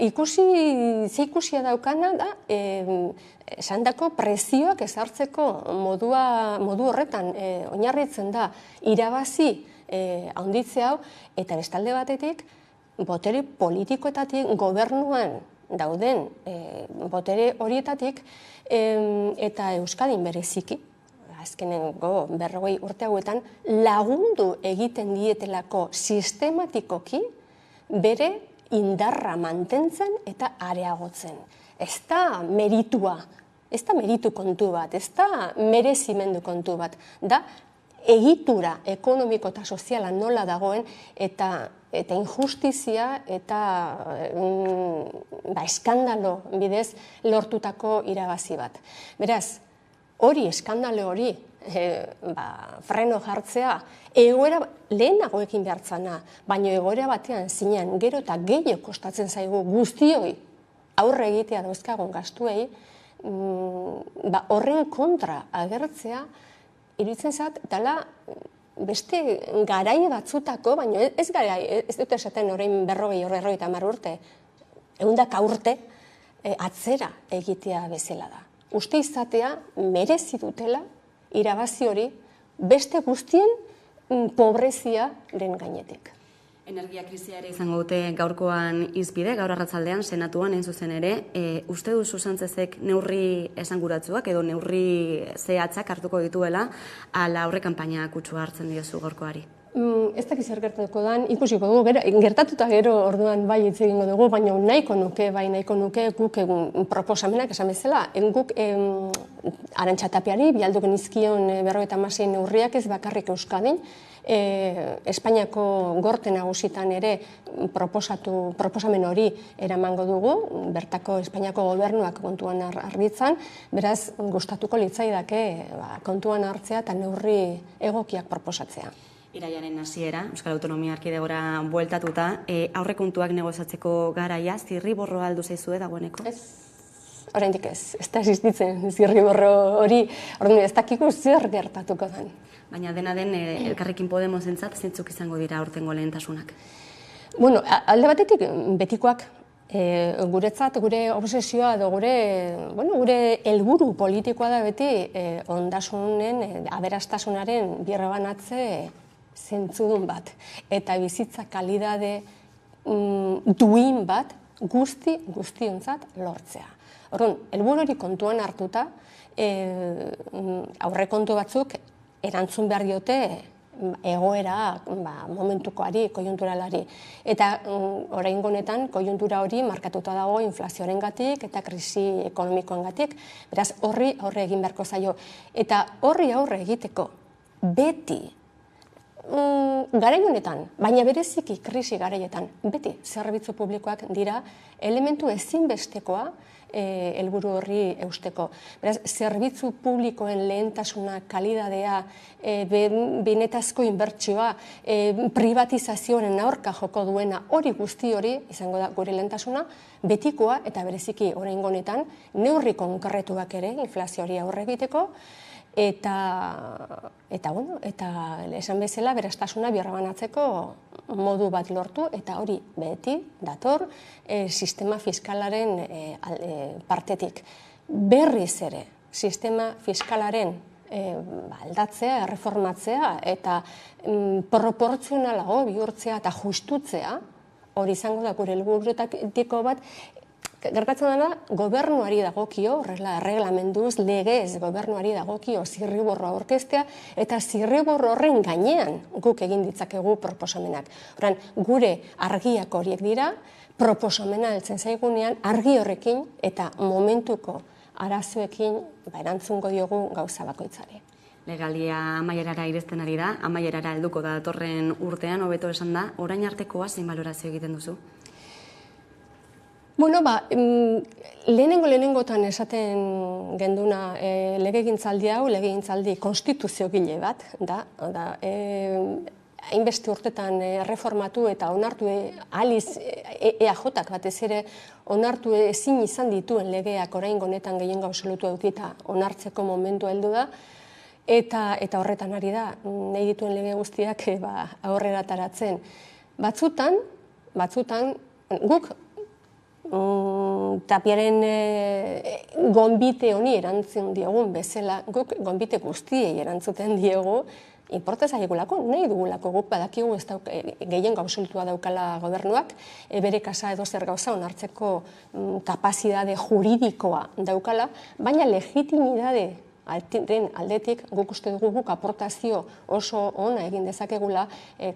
Ikusia daukana da, esandako prezioak ezartzeko modu horretan oinarritzen da irabazi handitzea hau, eta bestalde batetik, botere politikoetatik, gobernuan dauden botere horietatik eta Euskadin bereziki, azkenengo 40 urte hauetan, lagundu egiten dietelako sistematikoki bere indarra mantentzen eta areagotzen. Ez da meritua, ez da meritu kontu bat, ez da merezimendu kontu bat, da egitura ekonomiko eta soziala nola dagoen eta injustizia eta eskandalo bidez lortutako irabazi bat. Beraz, eskandalo hori freno jartzea, egoera lehenago ekin behartzana, baina egoera batean zinean gero eta gehiago kostatzen zaigu guztioi aurre egitea dauzkagun gastuei, horren kontra agertzea, iruditzen zat, dela beste garai batzutako, baina ez dut esaten orain 40-50 urte, 100 urte atzera egitea bezala da. Uste izatea merezi dutela irabazi hori beste guztien pobreziaren gainetik. Energia krisia ere izango dute gaurkoan hizpide, gaur arratzaldean, senatuan, hain zuzen ere. Uste duzu Sánchezek neurri esanguratsuak edo neurri zehatzak hartuko dituela, ala aurre kanpaina kutsua hartzen diozu gaurkoari? Ez dakiz zer gertatuko dan, ikusiko dugu, gertatuta gero orduan bai hitz egingo dugu, baina nahiko nuke guk egun proposamenak esan bezala. Guk Arantxa Tapiari bialdu genizkion 56 neurriak ez bakarrik Euskadin, Espainiako gorte nagusitan ere proposamen hori eramango dugu, bertako Espainiako gobernuak kontuan harritzan, beraz gustatuko litzaidake kontuan hartzea eta neurri egokiak proposatzea. Irailaren hasiera, Euskal Autonomia Erkidegora bueltatuta, aurrekontuak negoziatzeko garaia zirriborroa aldu zaizue dagoeneko? Ez, oraindik ez da existitzen zirriborro hori, orduan ez dakigu zer gertatuko den. Baina dena den Elkarrekin Podemosentzat zeintzuk izango dira aurtengo lehentasunak? Alde batetik betikoak, guretzat, gure obsesioa edo gure helburu politikoa da beti ondasunen, aberastasunaren birrebanatze zentzudun bat. Eta bizitza kalidade duin bat guztiontzat lortzea. Orduan, helburu hori kontuan hartuta, aurrekontu batzuk erantzun behar diote egoera momentukoari, koiunturalari. Eta oraingo honetan koiuntura hori markatuta dago inflazioarengatik eta krisi ekonomikoengatik. Beraz, horri aurre egin beharko zaio. Eta horri aurre egiteko beti garai honetan, baina bereziki krisi garaietan, beti zerbitzu publikoak dira elementu ezinbestekoa helburu horri eusteko. Beraz, zerbitzu publikoen lehentasuna, kalidadea, benetazko inbertsioa, privatizazioaren aurka joko duena, hori guzti hori izango da gure lehentasuna, betikoa eta bereziki oraingo honetan neurri konkretuak ere inflazioari aurre egiteko, eta esan bezala beraztasuna birrebanatzeko modu bat lortu, eta hori beti dator sistema fiskalaren partetik. Berriz ere, sistema fiskalaren aldatzea, erreformatzea eta proportzionalago bihurtzea eta justutzea, hori izango da gure helburuetako bat, Gertatzen dena, gobernuari dagokio, erreglamenduz, legez gobernuari dagokio zirriborroa aurkeztea, eta zirriborro horren gainean guk egin ditzakegu proposamenak. Horan, gure argiak horiek dira, proposamena heltzen zaigunean, argi horrekin eta momentuko arazoekin erantzungo diogu gauza bakoitzari. Legalia amaierara iristen ari da, amaierara helduko da datorren urtean, hobeto esan da, orain artekoa zein balorazio egiten duzu? Bueno, lehenengotan esaten genduna legegintzaldi hau, legegintzaldi konstituziogile bat, da, hainbeste urtetan erreformatu eta onartu aliz EAJak batez ere onartu ezin izan dituen legeak oraingo honetan gehiengo absolutu edukita onartzeko momentu heldu da, eta horretan ari da, nahi dituen lege guztiak aurrera ateratzen. Batzutan, guk Tapiaren gonbite honi erantzun diogun bezala, guk gonbite guztiei erantzuten diegu, inporta zaigulako, nahi dugulako guk badakigu gehiengo absolutua daukala gobernuak, bere kasa edo zer gauza onartzeko kapazidade juridikoa daukala, baina legitimidade aldetik guk uste dugu guk aportazio oso ona egin dezakegula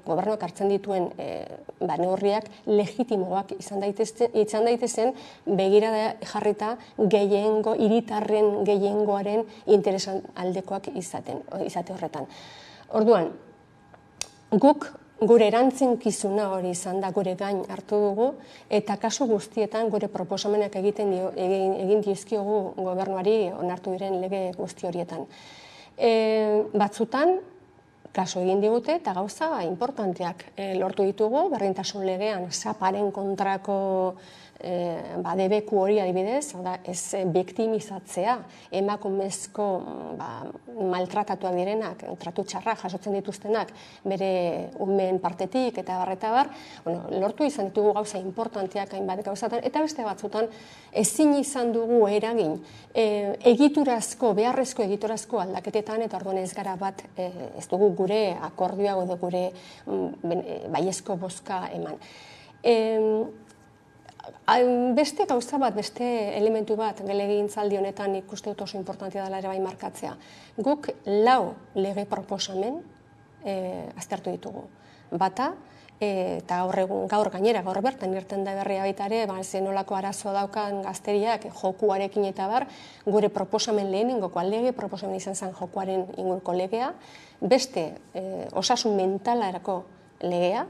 gobernuak hartzen dituen neurriak legitimoak izan daitezen begirada jarrita gehiengo, hiritarren gehiengoaren interesan aldekoak izate horretan. Orduan, guk gure erantzinkizuna hori izan da gure gain hartu dugu eta kasu guztietan gure proposamenak egin dizkiogu gobernuari onartu diren lege guzti horietan. Batzutan, kasu egin digute eta gauza importanteak lortu ditugu, berdintasun legean saparen kontrako debeku hori adibidez, ez biktimizatzea, emakumezko maltratatuak direnak, tratu txarra jasotzen dituztenak, bere umeen partetik eta barretabar, lortu izan ditugu gauza importanteak hainbat gauzatan, eta beste batzutan ezin izan dugu eragin beharrezko egiturazko aldaketetan, eta orduan ez gara bat, ez dugu gure akordioa edo gure baiezko bozka eman. Beste gauza bat, beste elementu bat legegintzaldi honetan ikuste dut oso importantea dela ere bai markatzea. Guk 4 lege proposamen aztertu ditugu. Bata, eta gaur gainera, gaur bertan irten da berria baita ere, zenolako arazoa daukan gazteriak jokuarekin eta bar, gure proposamen lehenengokoa lege proposamen izan zen jokuaren inguruko legea, beste osasun mentalarako legea,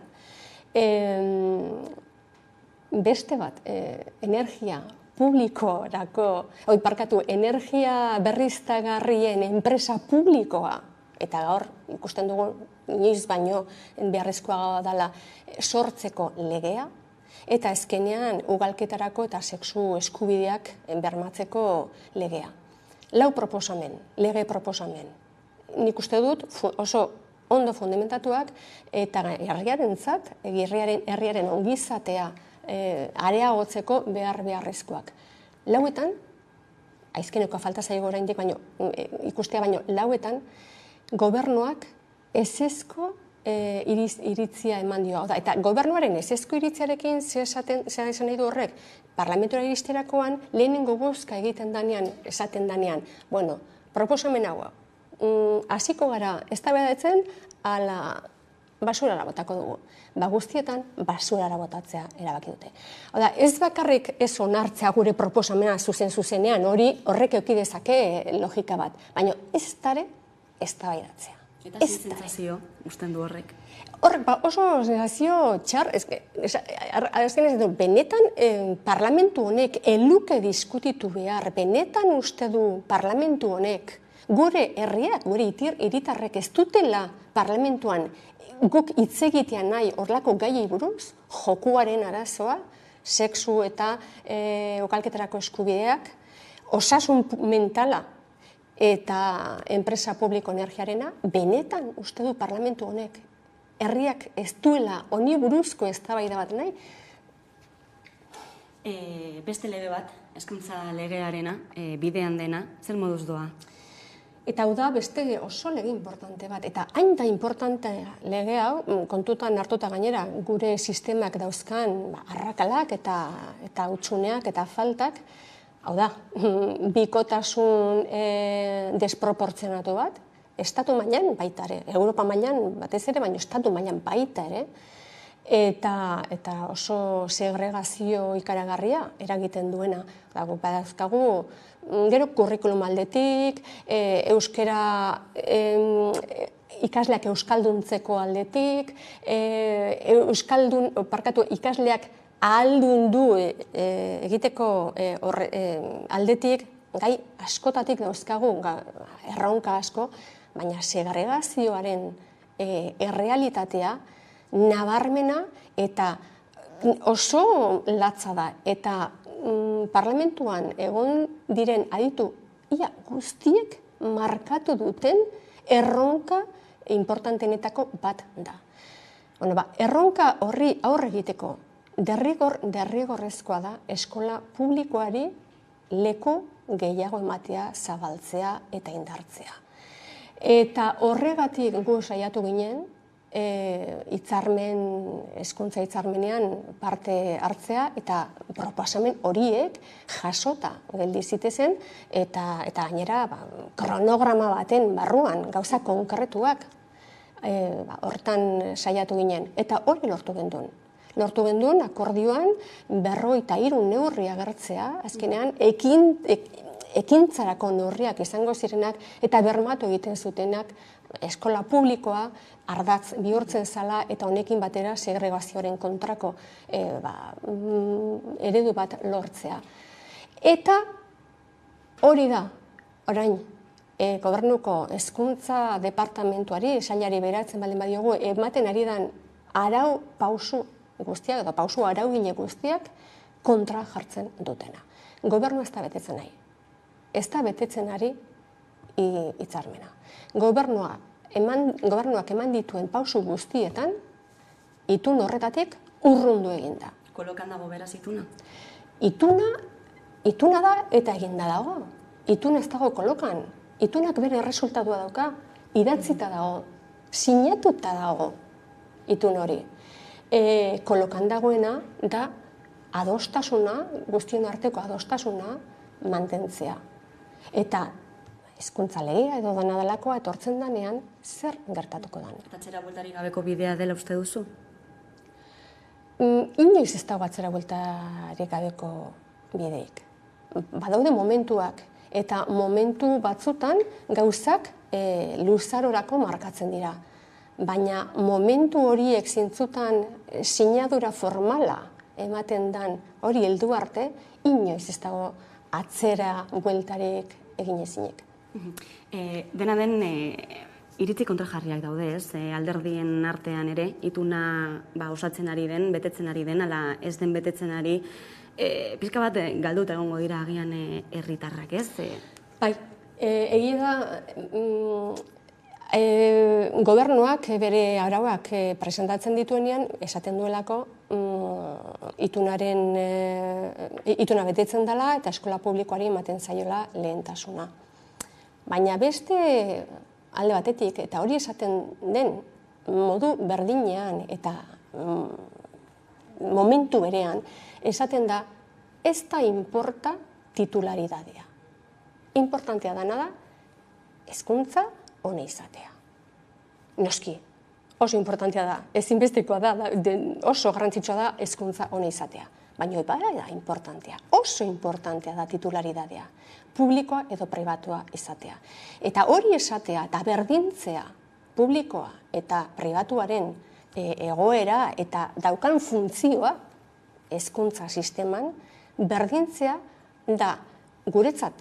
beste bat, energia energia berriztagarrien enpresa publikoa, eta gaur ikusten dugu inoiz baino beharrezkoa dela sortzeko legea, eta azkenean ugalketarako eta sexu eskubideak bermatzeko legea. 4 proposamen, lege proposamen. Nik uste dut oso ondo fundamentatuak eta herriaren ongizatea areagotzeko beharrezkoak. 4etan, aizkeneko falta zaigu oraindik ikustea baino, 4etan gobernuak ezezko iritzia eman dio. Eta gobernuaren ezezko iritziarekin esan nahi du horrek, parlamentura iristerakoan lehenengo bozka egiten danean, esaten danean, proposamen hau, hasiko gara eztabaidatzen ala basurara botako dugu. Guztietan basurara botatzea erabaki dute. Ez bakarrik ez onartzea gure proposamena zuzenean, horrek eduki dezake logika bat, baina ez dare eztabaidatzea. Eta sentsazio usten du horrek? Horrek oso sensazio txar, benetan parlamentu honek eluke diskutitu behar, benetan uste du parlamentu honek gure herriak, gure hiritarrek ez dutela parlamentuan guk hitz egitea nahi horlako gaiei buruz, jokuaren arazoa, sexu eta ugalketarako eskubideak, osasun mentala eta enpresa publiko energiarena, benetan uste du parlamentu honek herriak ez duela honi buruzko eztabaida bat nahi. Beste lege bat, hezkuntza legearena, bidean dena, zer moduz doa? Eta hau da beste oso lege importante bat. Eta hain da importante lege hau, kontutan hartuta gainera, gure sistemak dauzkan arrakalak eta hutsuneak eta faltak, hau da, bikotasun desproportzionatu bat, estatu mailan baita ere, Europa mailan batez ere, baina estatu mailan baita ere, eta oso segregazio ikaragarria eragiten duena. Guk badazkagu, gero kurrikulum aldetik, euskera ikasleak euskalduntzeko aldetik, ikasleak ahaldundu egiteko aldetik, gai askotatik dauzkagu, erronka asko, baina segregazioaren errealitatea nabarmena eta oso latza da. Eta parlamentuan egon diren aditu ia guztiek markatu duten erronka importantenetako bat da. Erronka horri aurre egiteko derrigorrezkoa da eskola publikoari leku gehiago ematea, zabaltzea eta indartzea. Eta horregatik gu saiatu ginen, hezkuntza hitzarmenean parte hartzea eta proposamen horiek jasota geldi zitezen eta gainera kronograma baten barruan gauza konkretuak hortan saiatu ginen eta hori lortu gendun. Lortu gendun akordioan 53 neurri agertzea, azkenean ekintzarako neurriak izango zirenak eta bermatu egiten zutenak eskola publikoa ardatz bihurtzen zala eta honekin batera segregazioaren kontrako eredu bat lortzea. Eta hori da, orain, gobernuko hezkuntza departamentuari, sailari beratzen baldin badiogu, ematen ari dan arau pausu guztiak, edo pausu araugile guztiak kontra jartzen dutena. Gobernu ez da betetzen nahi. Ez da betetzen ari hitzarmena. Gobernuak eman dituen pausu guztietan, itun horretatik urrundu eginda. Kolokan dago beraz ituna? Ituna da eta eginda dago. Ituna ez dago kolokan. Itunak bere resultatua dauka, idatzita dago, sinatuta dago itun hori. Kolokan dagoena da adostasuna, guztion arteko adostasuna mantentzea. Eta hezkuntza legea edo dena delakoa etortzen danean, zer gertatuko dan? Atzera bueltarik gabeko bidea dela uste duzu? Inoiz ez dago atzera bueltarik gabeko bideik. Badaude momentuak, eta momentu batzutan gauzak luzarorako markatzen dira. Baina momentu horiek zintzutan sinadura formala ematen dan hori heldu arte, inoiz ez dago atzera bueltarik egin ezinik. Dena den, iritzi kontrajarriak daude, ez? Alderdien artean ere, ituna osatzen ari den, betetzen ari den, ala ez den betetzen ari, pixka bat galduta egongo dira agian herritarrak, ez? Bai, egia da, gobernuak bere arauak presentatzen dituenean, esaten duelako ituna betetzen dela eta eskola publikoari ematen zaiola lehentasuna. Baina beste alde batetik, eta hori esaten den modu berdinean eta momentu berean, esaten da ez da inporta titularidadea. Importantea dana da hezkuntza ona izatea. Noski, oso importantea da, ezinbestekoa da, oso garrantzitsua da hezkuntza ona izatea. Baina da importantea, oso importantea da titularidadea, publikoa edo pribatua izatea. Eta hori esatea eta berdintzea publikoa eta pribatuaren egoera eta daukan funtzioa hezkuntza sisteman, berdintzea da guretzat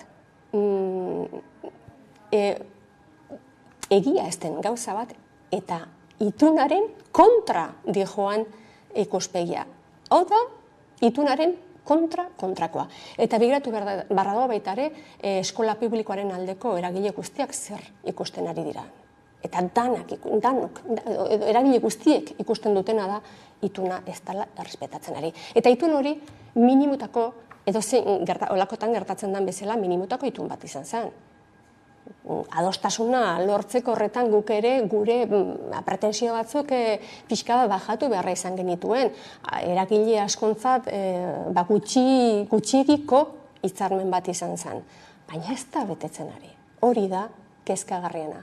egia ez den gauza bat eta itunaren kontra dijoan ikuspegia. Hau da, itunaren kontrakoa. Eta begiratu barra doa baita ere, eskola publikoaren aldeko eragile guztiak zer ikusten ari dira. Eta danok, eragile guztiek ikusten dutena da, ituna ez dela errespetatzen ari. Eta itun hori, minimutako, edo olakotan gertatzen den bezala, minimutako itun bat izan zen. adostasuna lortzeko horretan guk ere gure pretensio batzuk pixka bat bajatu beharra izan genituen. Eragile askontzat gutxigiko hitzarmen bat izan zen. Baina ez da betetzen ari. Hori da kezkagarriena.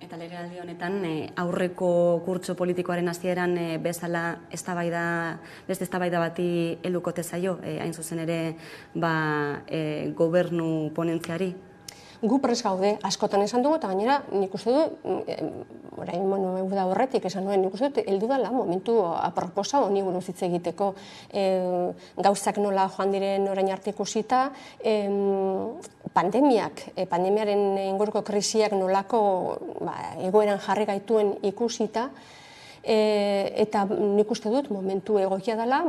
Eta legealdi honetan aurreko kurtso politikoaren hasieran bezala beste eztabaida bati helduko zaio, hain zuzen ere gobernu ponentziari. Gu prest gaude, askotan esan dugu, eta gainera nik uste du, orain da horretik esan nuen, nik uste dut, heldu dela momentu aproposa honi buruz hitz egiteko gauzak nola joan diren orain arte ikusita, pandemiaren inguruko krisiak nolako egoeran jarri gaituen ikusita, eta nik uste dut momentu egokia dela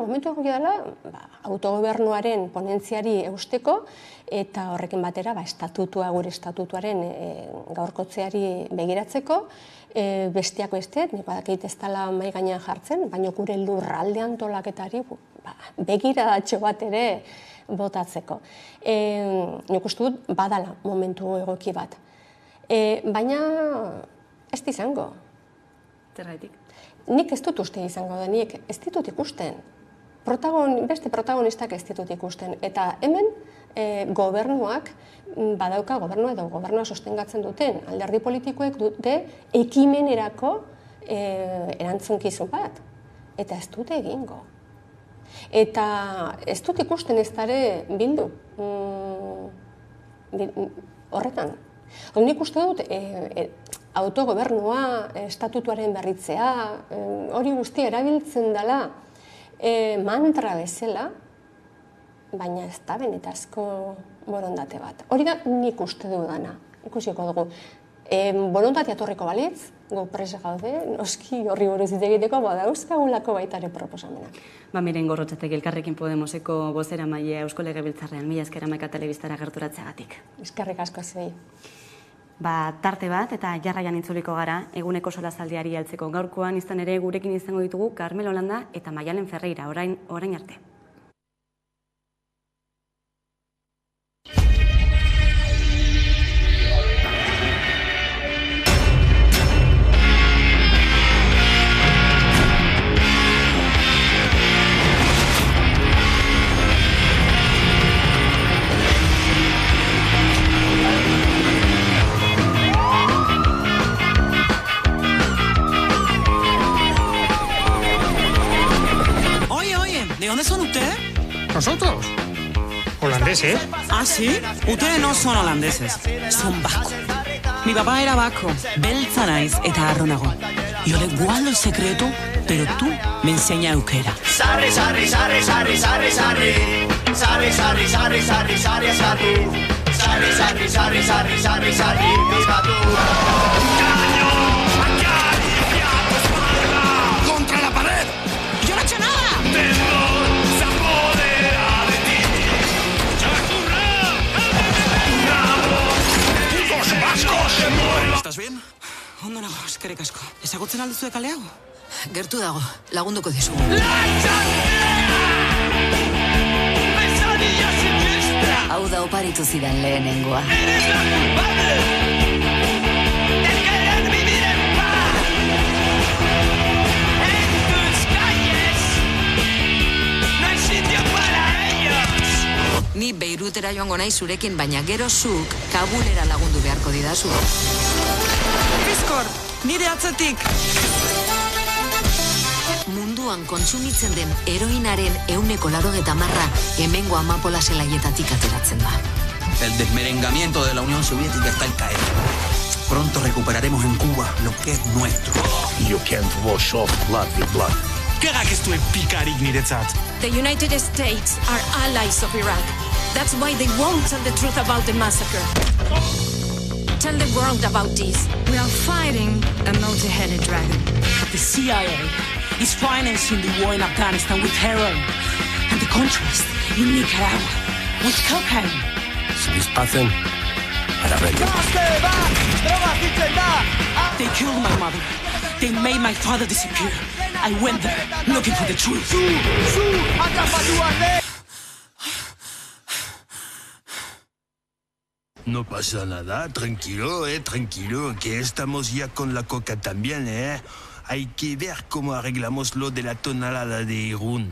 autogobernuaren ponentziari eusteko, eta horrekin batera gure estatutuaren gaurkotzeari begiratzeko, besteak beste, nik badakit ez dela mahai gainean jartzen, baina gure lurralde antolaketari begiratxo bat ere botatzeko. Nik uste dut badala momentu egoki bat. Baina ez izango. Zergaitik? Nik ez dut uste izango da, nik ez ditut ikusten. Beste protagonistak ez ditut ikusten. Eta hemen gobernuak badauka, gobernua sostengatzen duten alderdi politikoek dute ekimenerako erantzunkizun bat. Eta ez dute egingo. Eta ez dut ikusten ez dare bildu horretan. Nik uste dut autogobernua, estatutuaren berritzea, hori guztia erabiltzen dela mantra bezala, baina ez da benetazko borondate bat. Hori da nik uste dudana, ikusiko dugu. Borondatea etorriko balitz, gu presa gaude, noski horri buruz hitz egiteko badauzkagulako baita ere proposamenak. Miren Gorrotxategi, Elkarrekin Podemoseko bozeramailea Eusko Legebiltzarrean, mila esker Hamaika Telebistara gerturatzeagatik. Eskerrik asko zuei. Tarte bat eta jarraian itzuliko gara eguneko solazaldiari heltzeko. Gaurkoan izan ere gurekin izango ditugu Carmelo Landa eta Maialen Ferreira, orain arte. ¿De dónde son ustedes? ¿Nosotros? ¿Holandeses? ¿Ah, sí? Ustedes no son holandeses, son vascos. Mi papá era vasco, beltza naiz eta harro nago. Yo le guardo el secreto, pero tú me enseñas euskera. Sarri, sarri, sarri, sarri, sarri, sarri. Sarri, sarri, sarri, sarri, sarri, sarri. Sarri, sarri, sarri, sarri, sarri, sarri. ¡Contra la pared! ¡Yo no he hecho nada! ¿Estás bien? Ondo nago, eskerrik asko. Ezagutzen alduzue kale hau? Gertu dago, lagunduko dizugu. Hau da oparitu zidan lehenengoa. Ni Beirutera joango nahi zurekin, baina gero zuk Kabulera lagundu beharko didazu. Bizkor, nire atzetik! Munduan kontsumitzen den heroinaren 180% hemengo amapola zelaietatik ateratzen da. El desmerengamiento de la Unión Soviética está al caer. Pronto recuperaremos en Cuba lo que es nuestro. You can't wash off blood with blood. Kegak ez duen pikarik niretzat. The United States are allies of Iraq. That's why they won't tell the truth about the massacre. Tell the world about this. We are fighting a multi-headed dragon. The CIA is financing the war in Afghanistan with heroin. And the contrast in Nicaragua with cocaine. Se dispacen a la regla. They killed my mother. They made my father disappear. I went there looking for the truth. No pasa nada, tranquilo, tranquilo, que estamos ya con la coca también, Hay que ver cómo arreglamos lo de la tonelada de Irún.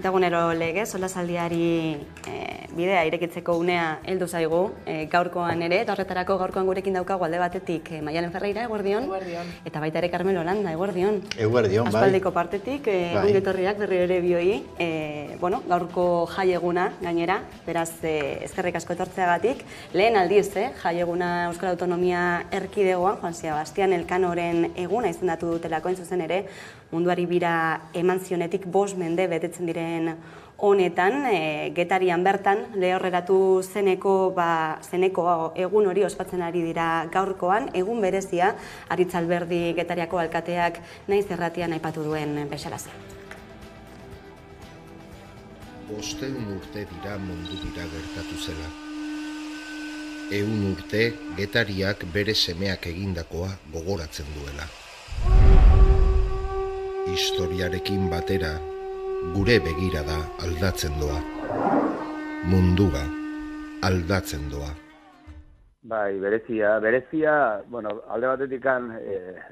Egunero legez, solasaldiari bidea irekitzeko unea heldu zaigu, gaurkoan ere, eta horretarako gaurkoan gurekin daukagu alde batetik Maialen Ferreira, eguerdion, eta baita ere Carmelo Landa, eguerdion. Eguerdion, bai. Aspaldiko partetik, ongetorriak berri ere bioi, gaurko jaieguna gainera, beraz eskerrik asko etortzeagatik, lehen aldiz, jaieguna Euskal Autonomia Erkidegoan, Juan Sebastian Elkanoren eguna izendatu dutelako hain zuzen ere, munduari bira eman zionetik 5 mende betetzen diren honetan, Getarian bertan, lehorreratu zeneko egun hori ospatzen ari dira gaurkoan, egun berezia, Aritz Alberdi Getariako alkateak naiz erratian aipatu duen bezalaze. 500 urte dira mundu bira gertatu zela. 100 urte Getariak bere semeak egindakoa gogoratzen duela. Historiarekin batera, gure begirada aldatzen doa. Mundua aldatzen doa. Bai, berezia, alde batetik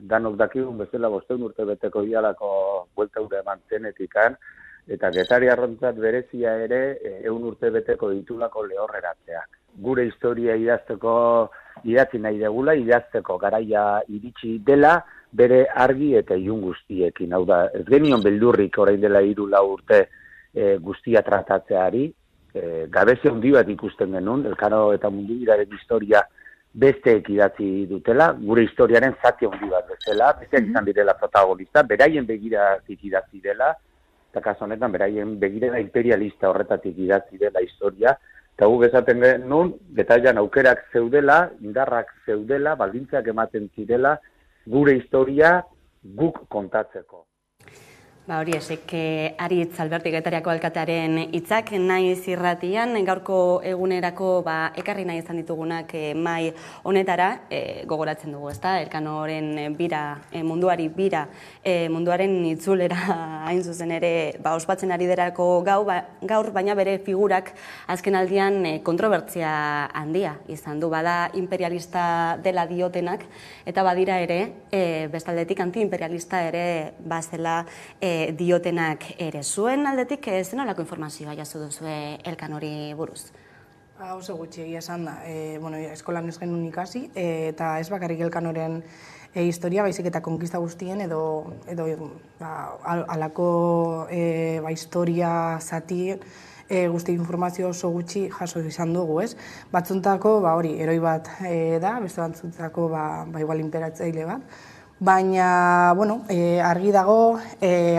danok dakigun bezala 500 urte beteko dialako buelta ura eman zenetikan, eta Getari arrontzat berezia ere 100 urte beteko ditulako lehorreratzeak. Gure historia idatzi nahi degula, idazteko garaia iritsi dela, bere argi eta ilun guztiekin. Hau da, ez genion beldurrik orain dela 3-4 urte guztia tratatzeari, gabezia handi bat ikusten genuen, Elkano eta mundu biraren historia besteek idatzi dutela, gure historiaren zati handi bat bezala, besteak izan direla protagonista, beraien begiratik idatzi dela, eta kaso honetan beraien begirera imperialista horretatik idatzi dela historia, eta guk esaten genuen, Getarian aukerak zeudela, indarrak zeudela, baldintzak ematen zirela, gure historia guk kontatzeko. Hori esek Aritz Alberdi Getariako alkatearen hitzak naiz irratian, gaurko egunerako ekarri nahi izan ditugunak mai honetara, gogoratzen dugu, ezta? Elkanoren bira, munduari bira, munduaren itzulera hain zuzen ere ospatzen ari derako gaur, baina bere figurak azken aldian kontrobertzia handia izan du, bada imperialista dela diotenak, eta badira ere, bestaldetik antiimperialista ere bazela diotenak ere. Zuen aldetik zen olako informazioa jaso duzue Elkanori buruz? Oso gutxi egia esan da. Eskolan ez genuen ikasi, eta ez bakarrik Elkanoren historia, baizik eta konkista guztien edo alako historia zati guzti informazio oso gutxi jaso izan dugu, ez? Batzuntako, heroi bat da, beste batzuntako, igual imperatzaile bat, Baina, bueno, argi dago,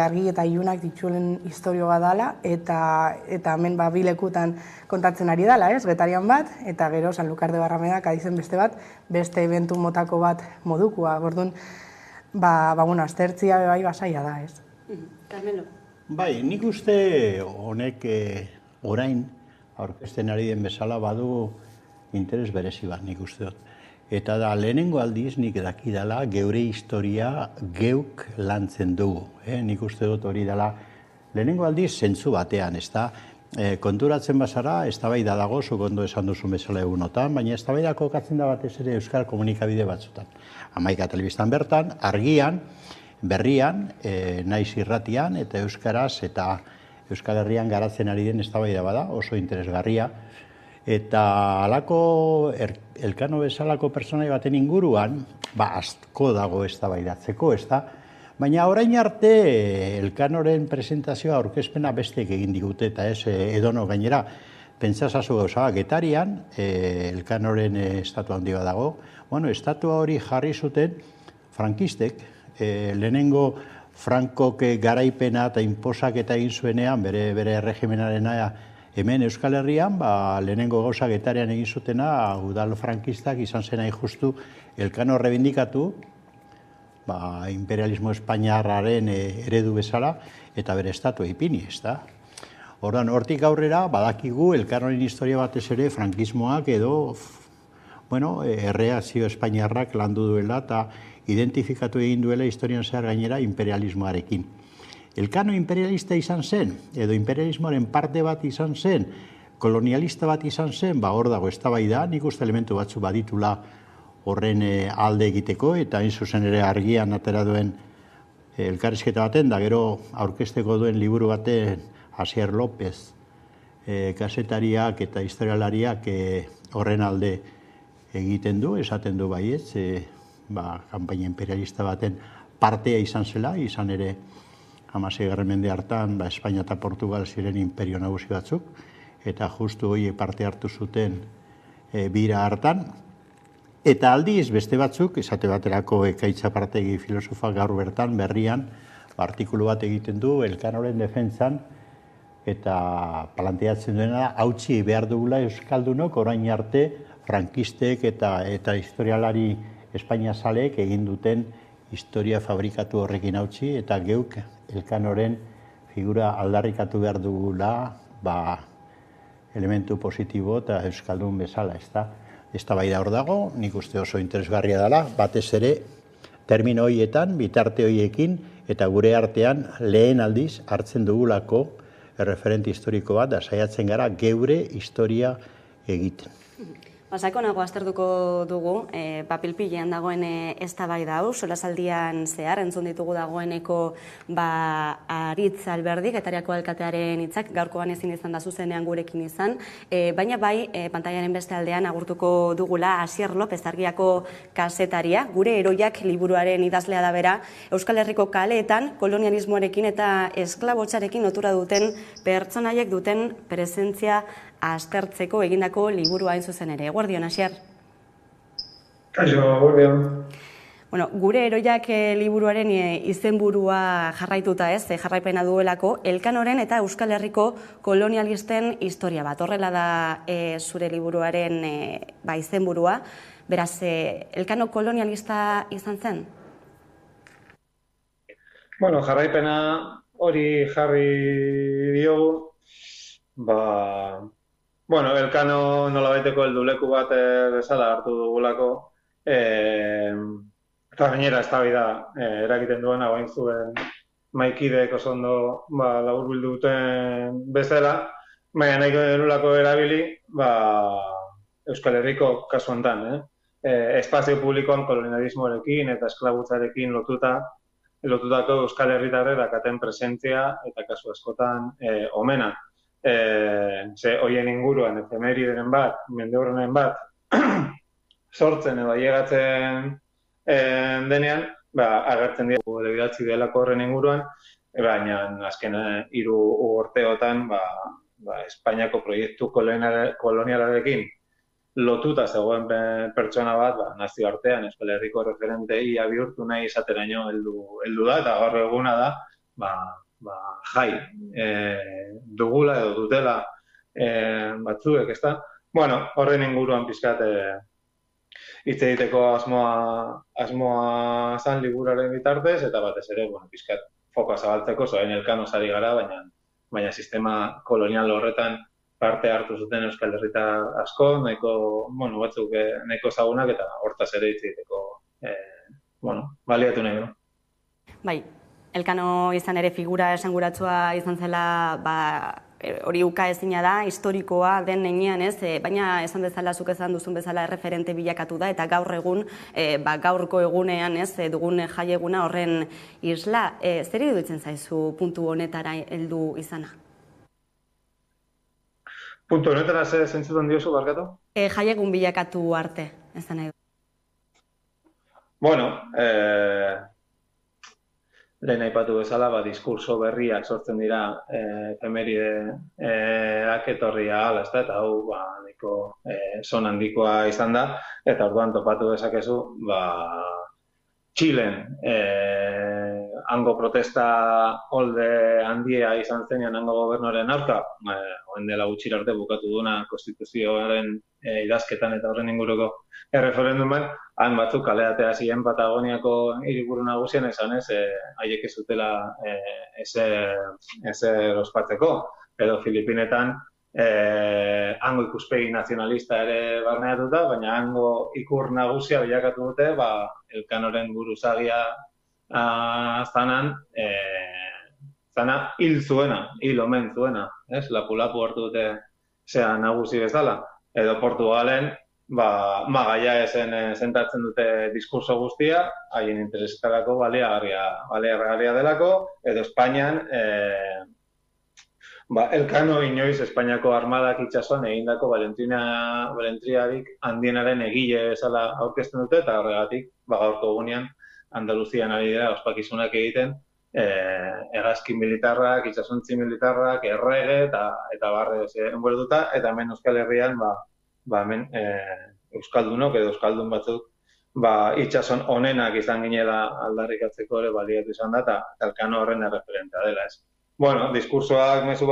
argi eta ilunak dituelen historio bat dala, eta hemen bi lekutan kontatzen ari dala, ez? Getarian bat, eta gero Sanlúcar de Barrameda, Kadizen beste bat, beste eventu motako bat modukua. Orduan, bueno, aztertzia bai basaia da, ez? Carmelo. Bai, nik uste honek orain aurkezten ari den bezala badu interes berezi bat, nik uste dut. Eta da, lehenengo aldiz nik dakidala geure historia geuk lantzen dugu. Nik uste dut hori dela lehenengo aldiz zentzu batean, ez da? Konturatzen bazara, eztabaida dago, zuk ondo esan duzun bezala egunotan, baina eztabaida kokatzen da batez ere euskal komunikabide batzutan. Hamaika telebistan bertan, argian, berrian, naiz irratian, eta euskaraz eta Euskal Herrian garatzen ari den eztabaida bada, oso interesgarria. Eta halako Elkano bezalako pertsonai baten inguruan, asko dago eztabaidatzeko, ez da? Baina orain arte Elkanoren presentazioa aurkezpena bestek egin digute, eta ez edono gainera, pentsasazu gauza, Getarian, Elkanoren estatua handi bat dago, bueno, estatua hori jarri zuten frankistek, lehenengo Frankok garaipena eta inposak eta egin zuenean, bere erregimenarena hemen Euskal Herrian, lehenengo gauza Getarian egin zutena, udal frankistak izan zen hain justu Elkano rebindikatu, imperialismo espainiarraren eredu bezala, eta bere estatua ipini, ez da? Orduan, hortik aurrera, badakigu Elkanoren historia batez ere frankismoak edo, erreakzio espainiarrak landu duela eta identifikatu egin duela historian zehar gainera imperialismoarekin. Elkano imperialista izan zen, edo imperialismoaren parte bat izan zen, kolonialista bat izan zen, hor dago eztabaida, nik uste elementu batzu baditula horren alde egiteko, eta hain zuzen ere argian atera duen elkarrizketa baten, da gero aurkezteko duen liburu baten Asier López, kazetariak eta historialariak horren alde egiten du, esaten du baietz, kanpaina imperialista baten partea izan zela, izan ere 16. mende hartan Espainia eta Portugal ziren imperio nagusi batzuk, eta justu hori parte hartu zuten bira hartan. Eta aldiz beste batzuk, esate baterako Ekaitz Apartegi filosofa gaur bertan berrian, artikulu bat egiten du Elkanoren defentsan, eta planteatzen duena hautsi behar dugula euskaldunok orain arte frankistek eta historialari Espainia zaleek egin duten historia fabrikatu horrekin hautsi, eta geuk Elkanoren figura aldarrikatu behar dugula elementu positibo eta euskaldun bezala, ez da? Eztabaida hor dago, nik uste oso interesgarria dela, batez ere termino horietan, bitarte horiekin, eta gure artean lehen aldiz hartzen dugulako erreferente historiko bat, da saiatzen gara geure historia egiten. Sakonago aztertuko dugu, papilpilean dagoen eztabaida hau, solasaldian zehar, entzun ditugu dagoeneko Aritz Alberdi, Getariako alkatearen hitzak, gaurkoan ezin izan da zuzenean gurekin izan, baina bai, pantailaren beste aldean agurtuko dugula Asier López argiako kazetaria, gure heroiak liburuaren idazlea da bera, Euskal Herriko kaleetan kolonialismoarekin eta esklabotzarekin lotura duten pertsonaiek duten presentzia aztertzeko egindako liburua hain zuzen ere. Eguerdion, Asier? Kaixo, eguerdion. Gure heroiak liburuaren izenburua jarraituta ez, jarraipena duelako, Elkanoren eta Euskal Herriko kolonialisten historia bat. Horrela da zure liburuaren izenburua. Beraz, Elkano kolonialista izan zen? Jarraipena hori jarri diogu, Elkano nolabaiteko helduleku bat bezala hartu dugulako, eta gainera eztabaida eragiten duena bain zuen maikideek oso ondo laburbildu duten bezala, baina nahiko denulako erabili Euskal Herriko kasu honetan, espazio publikoan kolonialismoarekin eta esklabutzarekin lotutako Euskal Herritarrek dakaten presentzia eta kasu askotan omena. Horien inguruan efemerideren bat, mendeurrenen bat, sortzen edo ailegatzen denean, agertzen dira idatzi delako horren inguruan, baina azken 3 urteotan Espainiako proiektu kolonialarekin lotuta zegoen pertsona bat, nazioartean Euskal Herriko referente ia bihurtu nahi izateraino heldu da, eta gaur eguna da, jai dugula edo dutela batzuek, ezta? Bueno, horren inguruan pizkat hitz egiteko asmoa zan liburuaren bitartez, eta batez ere, pizkat fokoa zabaltzeko, zoen Elkanoz ari gara, baina sistema kolonial horretan parte hartu zuten Euskal Herritar asko, batzuk nahiko ezagunak, eta hortaz ere hitz egiteko, baliatu nahi du. Bai, Elkano izan ere figura esanguratsua izan zela, hori uka ezina da, historikoa den nenean, baina esan bezala, zuk esan duzun bezala erreferente bilakatu da, eta gaur egun, gaurko egunean, dugun jaieguna horren isla. Zer iruditzen zaizu puntu honetara heldu izana? Puntu honetara zentzutan diozu, barkatu? Jaiegun bilakatu arte, ez da nahi du. Bueno, lehen aipatu bezala, diskurso berriak sortzen dira efemerideak etorria ala, eta hau nahiko son handikoa izan da, eta orduan topatu dezakezu, Txilen hango protesta holde handia izan zenean hango gobernuaren aurka, oen dela gutxira arte bukatu duna konstituzioaren idazketan eta horren inguruko erreferendumen, han batzuk kaleatea ziren Patagoniako hiriburu nagusien esan haiek ez zutela ezer ospatzeko, edo Filipinetan hango ikuspegi nazionalista ere barneatuta, baina hango ikur nagusia bilakatu dute, Elkanoren buruzagia zanan, hil zuena, hil omen zuena, lapu-lapu hartu dute zea nagusi bezala, edo Portugalen, magaia esen sentatzen dute diskurso guztia, haien interesetarako baliagarria delako, edo Espainian, Elkano inoiz Espainiako armadak itxasuan egindako valentriarik handienaren egile bezala aurkezten dute, eta horregatik, gaurko egunean, Andaluzian ari dira ospakizunak egiten, hegazki militarrak, itxasuntzi militarrak, errege eta barre enbuelduta, eta hemen Euskal Herrian, hemen euskaldunok edo euskaldun batzuk, itxasun onenak izan ginela aldarrikatzeko ere baliatu izan da, eta Elkano horren erreferentea dela, ez. Bueno, diskursoak mezu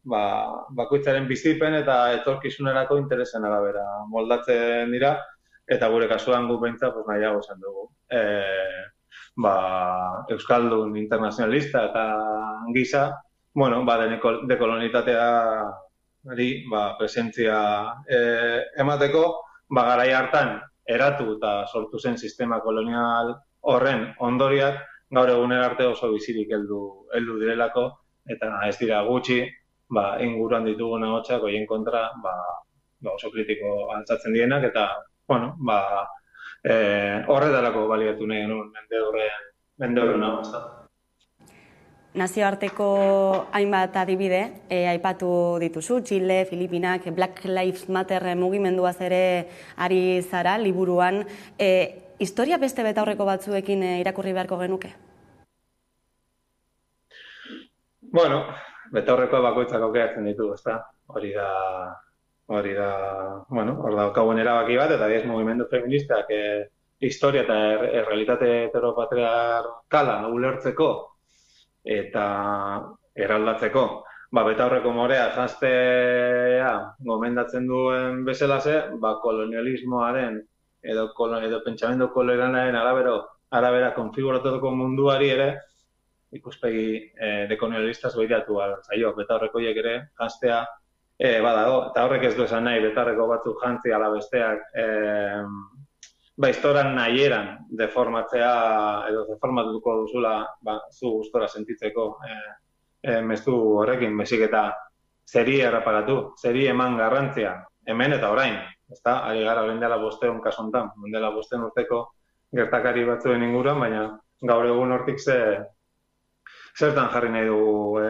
bakoitzaren bizipen eta etorkizunerako interesen arabera moldatzen dira, eta gure kasuan gu behintzat nahiago esan dugu. Euskaldun internazionalista eta gisa, dekolonitateari presentzia emateko, garai hartan eratu eta sortu zen sistema kolonial horren ondoriak, gaur egunera arte oso bizirik heldu direlako, eta ez dira gutxi, inguruan ditugun ahotsak horien kontra oso kritiko altzatzen dienak, eta horretarako baliatu nahi genuen mende horren hau. Nazioarteko hainbat adibide, aipatu dituzu, Txile, Filipinak, Black Lives Matter mugimenduaz ere ari zara, liburuan. Historia beste betaurreko batzuekin irakurri beharko genuke? Bueno, betaurrekoa bakoitzak aukeratzen ditu, ezta? Hori da, hor daukagun erabaki bat, eta ez mugimendu feministak historia eta realitate heteropatriarkala ulertzeko eta eraldatzeko. Betaurreko morea janztea gomendatzen duen bezalaze, kolonialismoaren edo pentsamendu kolonialaren arabera konfiguratuko munduari ere ikuspegi dekolonialistaz begiratu zaio, betaurrekoiek ere janztea badago, eta horrek ez du esan nahi betaurreko batzuk jantzi ala besteak historian nahieran deformatzea edo deformatuko duzula zu gustora sentitzeko mezu horrekin, bezik eta zeri erreparatu, zeri eman garrantzia, hemen eta orain. Ezta, ari gara orain dela 500 kasu honetan, orain dela 500 urteko gertakari batzuen inguruan, baina gaur egun hortik zertan jarri nahi dugu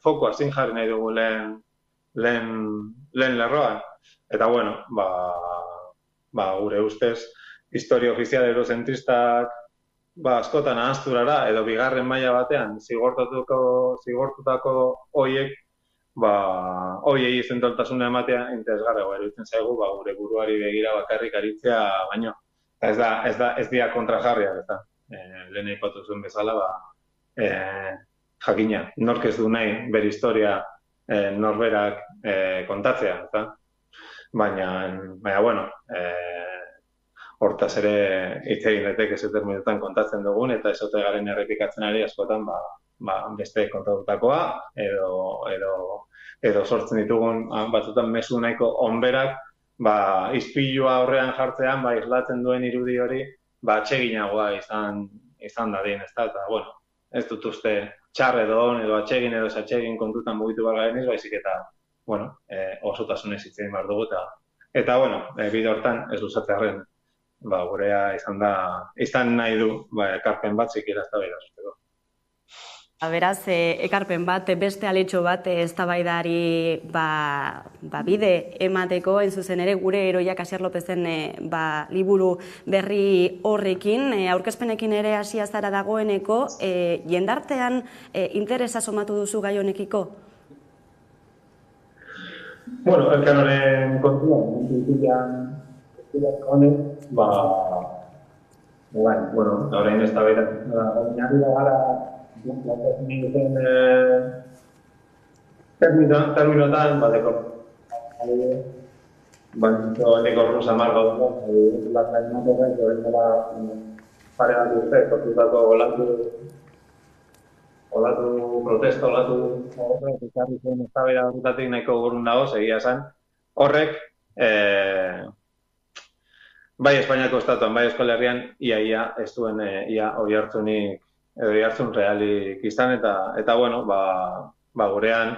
fokoa, zin jarri nahi dugu lehen lerroan. Eta gure ustez, historia ofizial eurozentristak askotan ahazturara edo bigarren maila batean zigortutako hoiek hoiei zentraltasuna ematea interesgarriago eruditzen zaigu, gure buruari begira bakarrik aritzea baino. Ez dira kontrajarriak, eta lehen aipatu zuen bezala, jakina, nork ez du nahi bere historia norberak kontatzea, eta baina, bueno, hortaz ere hitz egin daiteke ez terminoetan kontatzen dugun, eta ez ote garen errepikatzen ari askotan, beste kontatutakoa, edo sortzen ditugun batzutan mezu nahiko onberak, izpilua aurrean jartzean, islatzen duen irudi hori, atseginagoa izan dadin, ez da, eta, bueno, ez dut uste txar edo on, edo atsegin edo atsegin kontutan mugitu behar gareniz, baizik eta, bueno, osotasunez hitz egin behar dugu, eta, bueno, bide hortan ez luzatzearren, gurea izan nahi du, ekarpen bat zikira eztabaida sortzeko. Beraz, ekarpen bat, beste aletxo bat eztabaidari bide emateko, hain zuzen ere gure heroiak Asier Lopezen liburu berri horrekin, aurkezpenekin ere hasia zara dagoeneko, jendartean interesa somatu duzu gai honekiko? Bueno, elkanoren kontuan, orain eztabaida oinarri da gara terminotan, dekor samar gauza, latzen ematen horren dela pare bat urte, kortutako olatu protesta, olatu ekarri zen eztabaida horretatik nahiko gurun dago, egia esan. Horrek, bai Espainiako estatuan, bai Euskal Herrian, ia ez duen ia oihartzun realik izan, eta bueno, gurean,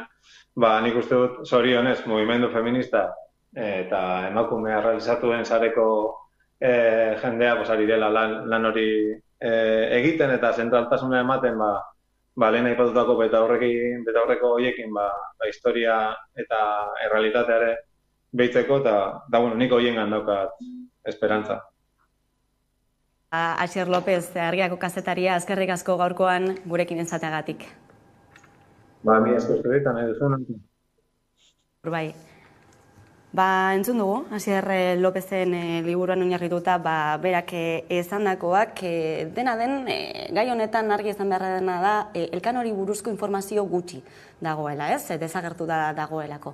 nik uste dut zorionez movimendu feminista eta emakumea realizatuen sareko jendea ari dela lan hori egiten eta zentraltasuna ematen lehen aipatutako betaurreko horiekin historia eta errealitateare behitzeko, eta bueno, nik horiengan daukat esperantza. Asier Lopez, Argiako kazetaria, eskerrik asko gaurkoan gurekin izateagatik. Mi asko eskerritan, nahi duzun. Bai. Entzun dugu, Asier Lopezen liburuan oinarrituta berak esandakoak, dena den, gai honetan argi izan beharra dena da, Elkanori buruzko informazio gutxi dagoela, ez? Desagertuta dagoelako.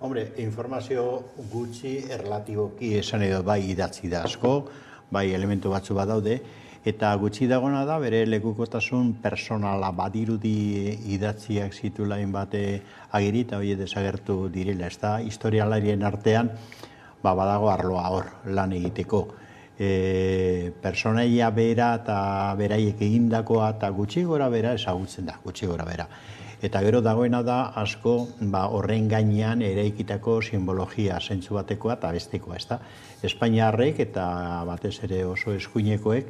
Hombre, informazio gutxi erlatiboki esan edo bai idatzi da asko, bai elementu batzu badaude, eta gutxi dagoena da bere lekukotasun personala badirudi idatziak zitulain bate agiri eta hori desagertu direla. Ez da, historialarien artean badago arloa hor lan egiteko. Personaia bera eta beraiek egindakoa eta gutxi gora bera ezagutzen da, gutxi gora bera. Eta gero dagoena da asko horren gainean eraikitako simbologia zentzu batekoa eta bestekoa, ez da. Espainiarrek eta batez ere oso eskuinekoek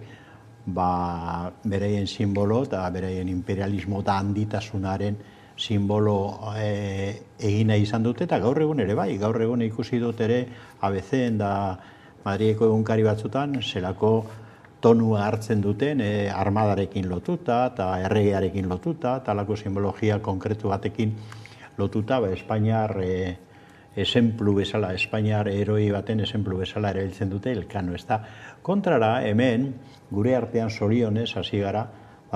beraien simbolo eta beraien imperialismo eta handitasunaren simbolo egina izan dute, eta gaur egun ere bai, gaur egun ikusi dut ere ABC-en da Madrileko egunkari batzutan, zelako tonua hartzen duten armadarekin lotuta eta erregearekin lotuta, talako simbologia konkretu batekin lotuta, Espainiar esenplu bezala, Espainiar heroi baten esenplu bezala erabiltzen dute Elkano, ez da. Kontrara, hemen, gure artean zorionez hasi gara,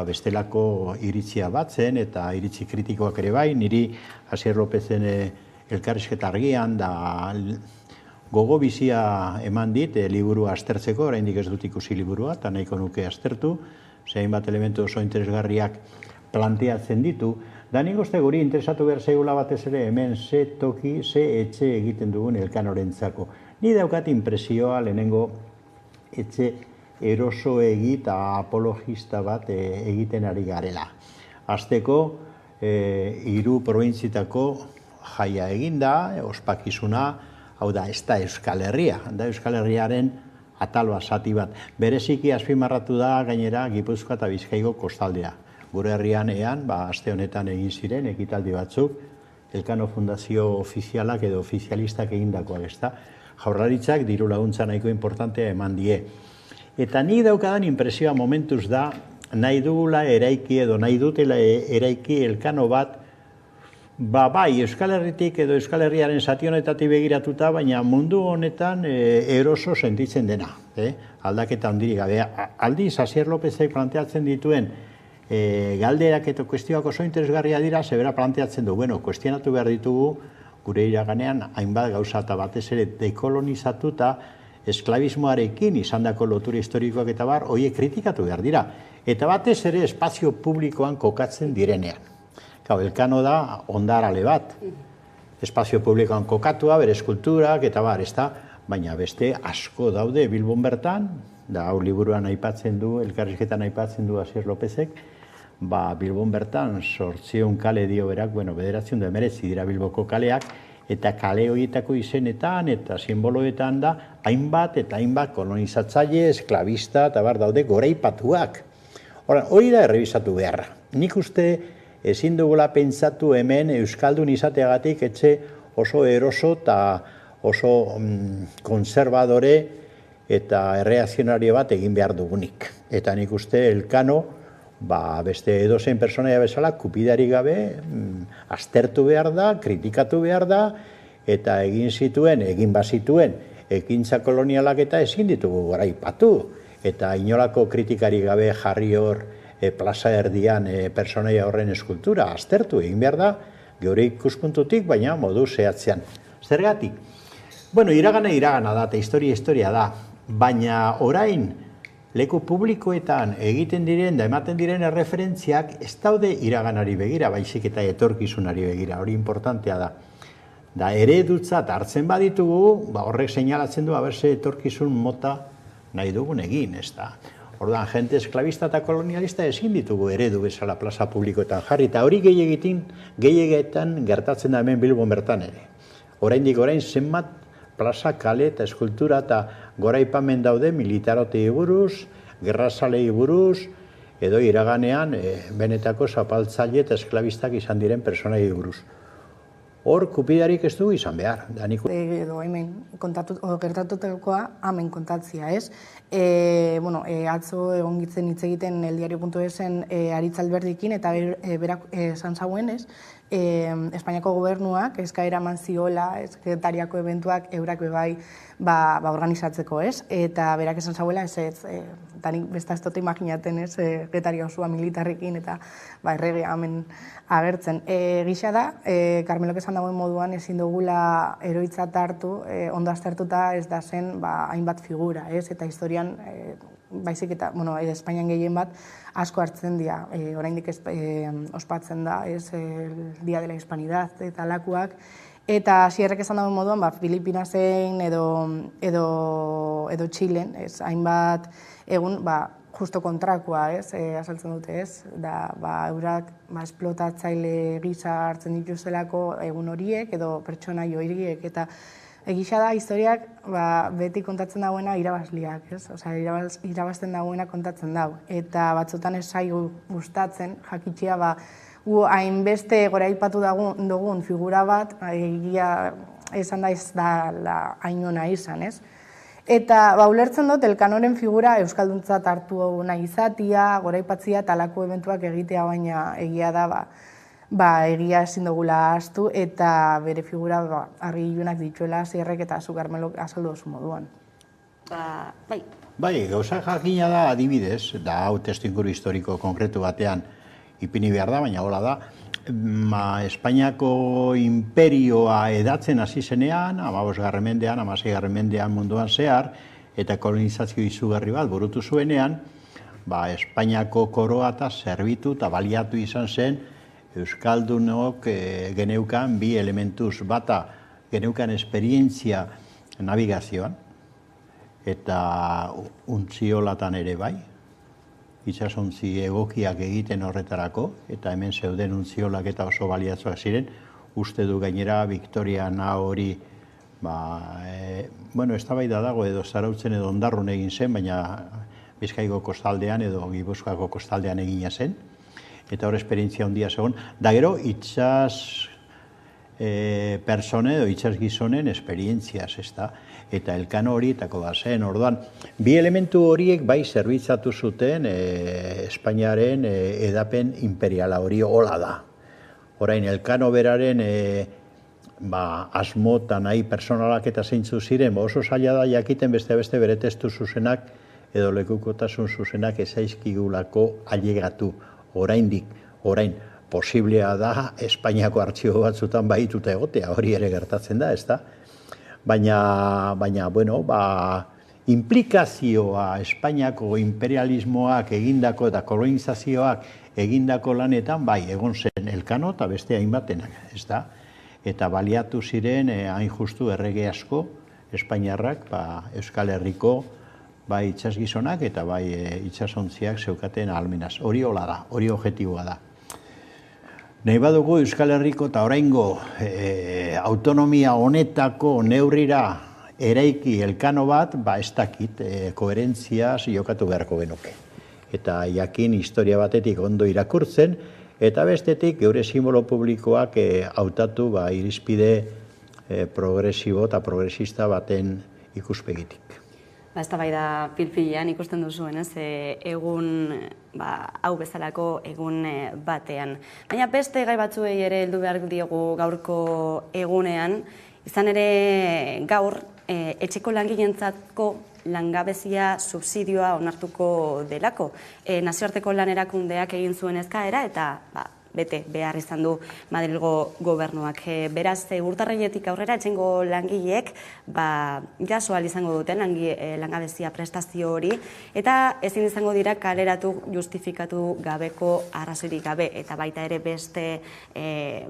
bestelako iritzia batzen eta iritzi kritikoak ere bai, niri Asier Lopezen elkarrizketa argian da gogo bizia eman dit liburua aztertzeko, oraindik ez dut ikusi liburua, eta nahiko nuke aztertu, zein bat elementu oso interesgarriak planteatzen ditu, da nik uste guri interesatu behar zaigula batez ere hemen ze toki, ze etxe egiten dugun Elkanorentzako. Ni daukat impresioa lehenengo etxe erosoegi eta apologista bat egiten ari garela. Azteko, 3 probintzitako jaia eginda, ospakizuna, hau da, ez da Euskal Herria, da Euskal Herriaren ataloa zati bat. Bereziki azpimarratu da gainera Gipuzkoa eta Bizkaiko kostaldea. Gure herrian aste honetan egin ziren ekitaldi batzuk, Elkano Fundazio ofizialak edo ofizialistak egindakoak, ez da. Jaurlaritzak diru laguntza nahiko importantea eman die. Eta nik daukadan impresioa momentuz da, nahi dugula eraiki edo nahi dutela eraiki Elkano bat Bai, Euskal Herritik edo Euskal Herriaren zati honetatik begiratuta, baina mundu honetan eroso sentitzen dena. Aldaketa handirik gabe. Aldiz, Asier Lopezek planteatzen dituen galderak eta kuestioak oso interesgarria dira, zebera planteatzen du. Kuestionatu behar ditugu gure iraganean hainbat gauza eta batez ere dekolonizatuta esklabismoarekin izandako lotura historikoak eta bar, horiek kritikatu behar dira. Eta batez ere espazio publikoan kokatzen direnean. Elkano da ondarale bat, espazio publikoan kokatua, bere eskulturak eta bar, baina beste asko daude Bilbon bertan, da hau liburuan aipatzen du, elkarrizketan aipatzen du Asier Lopezek, Bilbon bertan 800 kale dio berak, 919 dira Bilboko kaleak, eta kale horietako izenetan eta simboloetan da hainbat eta hainbat kolonizatzaile, esklabista eta bar daude goraipatuak. Hori da errebisatu beharra. Nik uste ezin dugula pentsatu hemen Euskaldun izateagatik etxe oso eroso eta oso konservadore eta erreakzionario bat egin behar dugunik. Eta nik uste Elkano, beste edozein pertsonaia bezala, kupidari gabe, aztertu behar da, kritikatu behar da, eta egin bazituen ekintza kolonialak eta ezin ditugu goraipatu. Eta inolako kritikari gabe jarri hor plaza erdian pertsonaia horren eskultura, aztertu egin behar da, geure ikuspuntutik, baina modu zehatzean. Zergatik? Iragana da, eta historia da, baina orain leku publikoetan egiten diren da ematen diren erreferentziak ez daude iraganari begira, baizik eta etorkizunari begira, hori importantea da. Da eredutzat hartzen baditugu, horrek seinalatzen du aberse etorkizun mota nahi dugun egin, ez da. Orduan, jente esklabista eta kolonialista ezin ditugu eredu bezala plaza publikoetan jarri, eta hori gehiegetan gertatzen da hemen Bilbon bertan ere. Oraindik orain zenbat plaza, kale eta eskultura eta goraipamen daude militarotei buruz, gerrazalei buruz, edo iraganean benetako zapaltzaile eta esklabistak izan diren personai buruz. Hor, kupidarik ez dugu izan behar. Edo hemen gertatutakoa hemen kontatzia, ez? Atzo egon gitzen hitz egiten eldiario.esen Aritz Alberdikin eta berak esan zauen, ez? Espainiako gobernuak eskaera eman ziola, sekretariako eventuak eurak bebai organizatzeko, ez? Eta berak esan zauela, eta nik besta ez dut imaginaten, ez? Sekretaria osua militarrekin eta erregea hemen agertzen. Gisa da, Carmelok esan dagoen moduan ezin dugula eroitzat hartu, ondo aztertuta ez da zen hainbat figura, ez? Eta historian, baizik eta, Espainian gehien bat, asko hartzen dira, oraindik ospatzen da, el Dia de la Hispanidad eta lakuak, eta Asierrek esan dagoen moduan, Filipinasen edo Txilen, hainbat egun, justo kontrakoa, azaltzen dute, da, eurak esplotatzaile gisa hartzen dituzelako egun horiek, edo pertsona horiek, eta egisa da, historiak beti kontatzen dagoena irabazliak, irabazten dagoena kontatzen dago. Eta batzutan ez zaigu gustatzen, jakitxia, gu hainbeste goraipatu dugun figura bat, egia esan da ez da hain ona izan, ez? Eta ulertzen dut, Elkanoren figura euskalduntzat hartu nahi izatia, goraipatzia eta alako eventuak egitea, baina egia da, egia ezin dugula ahaztu eta bere figura argi ilunak dituela Asierrek eta zu Carmelok azaldu oso moduan. Gauza jakina da adibidez, da hau testuinguru historiko konkretu batean ipini behar da, baina hola da, Espainiako imperioa edatzen hasi zenean, 15. mendean, 16. mendean munduan zehar, eta kolonizazio izugarri bat burutu zuenean, Espainiako koroa eta zerbitu eta baliatu izan zen Euskaldunok geneukan bi elementuz. Bata geneukan esperientzia navigazioan, eta untziolatan ere bai, itsasontzi egokiak egiten horretarako, eta hemen zeuden untziolak eta oso baliatzuak ziren, uste du gainera Victoriana hori, eztabaida dago edo Zarautzen edo Ondarrun egin zen, baina Bizkaiko kostaldean edo Gipuzkoako kostaldean egina zen, eta hor esperientzia handia zegoen. Da gero, itxas persone edo itxas gizonen esperientziaz, ez da? Eta Elkano horietako da zen. Orduan, bi elementu horiek bai zerbitzatu zuten Espainiaren edapen imperiala hori hola da. Orain, Elkano beraren asmo eta nahi personalak eta zeintzu ziren, oso zaila da jakiten beste bere testu zuzenak edo lekukotasun zuzenak ezaizkigulako ailegatu. Orain, posiblea da Espainiako artxibo batzutan bahituta egotea, hori ere gertatzen da, ezta? Baina, bueno, implikazioa Espainiako imperialismoak egindako eta kolonizazioak egindako lanetan, egon zen Elkano eta beste hainbatenak, ezta? Eta baliatu ziren, hain justu errege asko, Espainiarrak, Euskal Herriko, bai itsasgizonak eta bai itsasontziak zeukaten ahalmenaz. Hori hola da, hori objektiboa da. Nahi badugu Euskal Herriko eta oraingo autonomia honetako neurrira eraiki Elkano bat, ez dakit, koherentziaz jokatu beharko genuke. Eta jakin historia batetik ondo irakurtzen, eta bestetik geure simbolo publikoak hautatu irizpide progresibo eta progresista baten ikuspegitik. Ez da bai da pilpilean ikusten duzuen, egun hau bezalako egun batean. Baina beste gai batzuei ere heldu behar diegu gaurko egunean, izan ere gaur etxeko langileentzako langabezia subsidioa onartuko delako. Nazioarteko lan erakundeak egin zuen eskaera eta bete behar izan du Madrilgo gobernuak. Beraz, urtarriletik aurrera etxengo langileek jaso ahal izango duten langabezia prestazio hori eta ezin izango dira kaleratu justifikatu gabeko arrazoirik gabe eta baita ere beste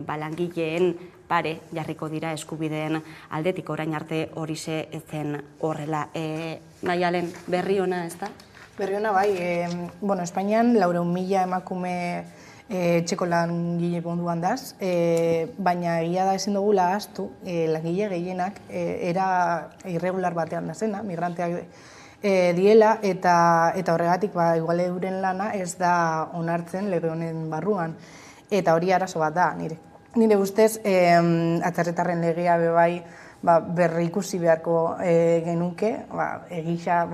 langileen pare jarriko dira eskubideen aldetik orain arte horixe ezen horrela. Maialen, berri ona, ez da? Berri ona bai, Espainian 400.000 emakume etxeko langile munduan daz, baina egia da ezin dugula ahaztu langile gehienak era irregular batean da zena, migranteak diela eta horregatik igual euren lana ez da onartzen lege honen barruan. Eta hori arazo bat da, nire ustez atzerritarren legea bebai berri ikusi beharko genuke, egisa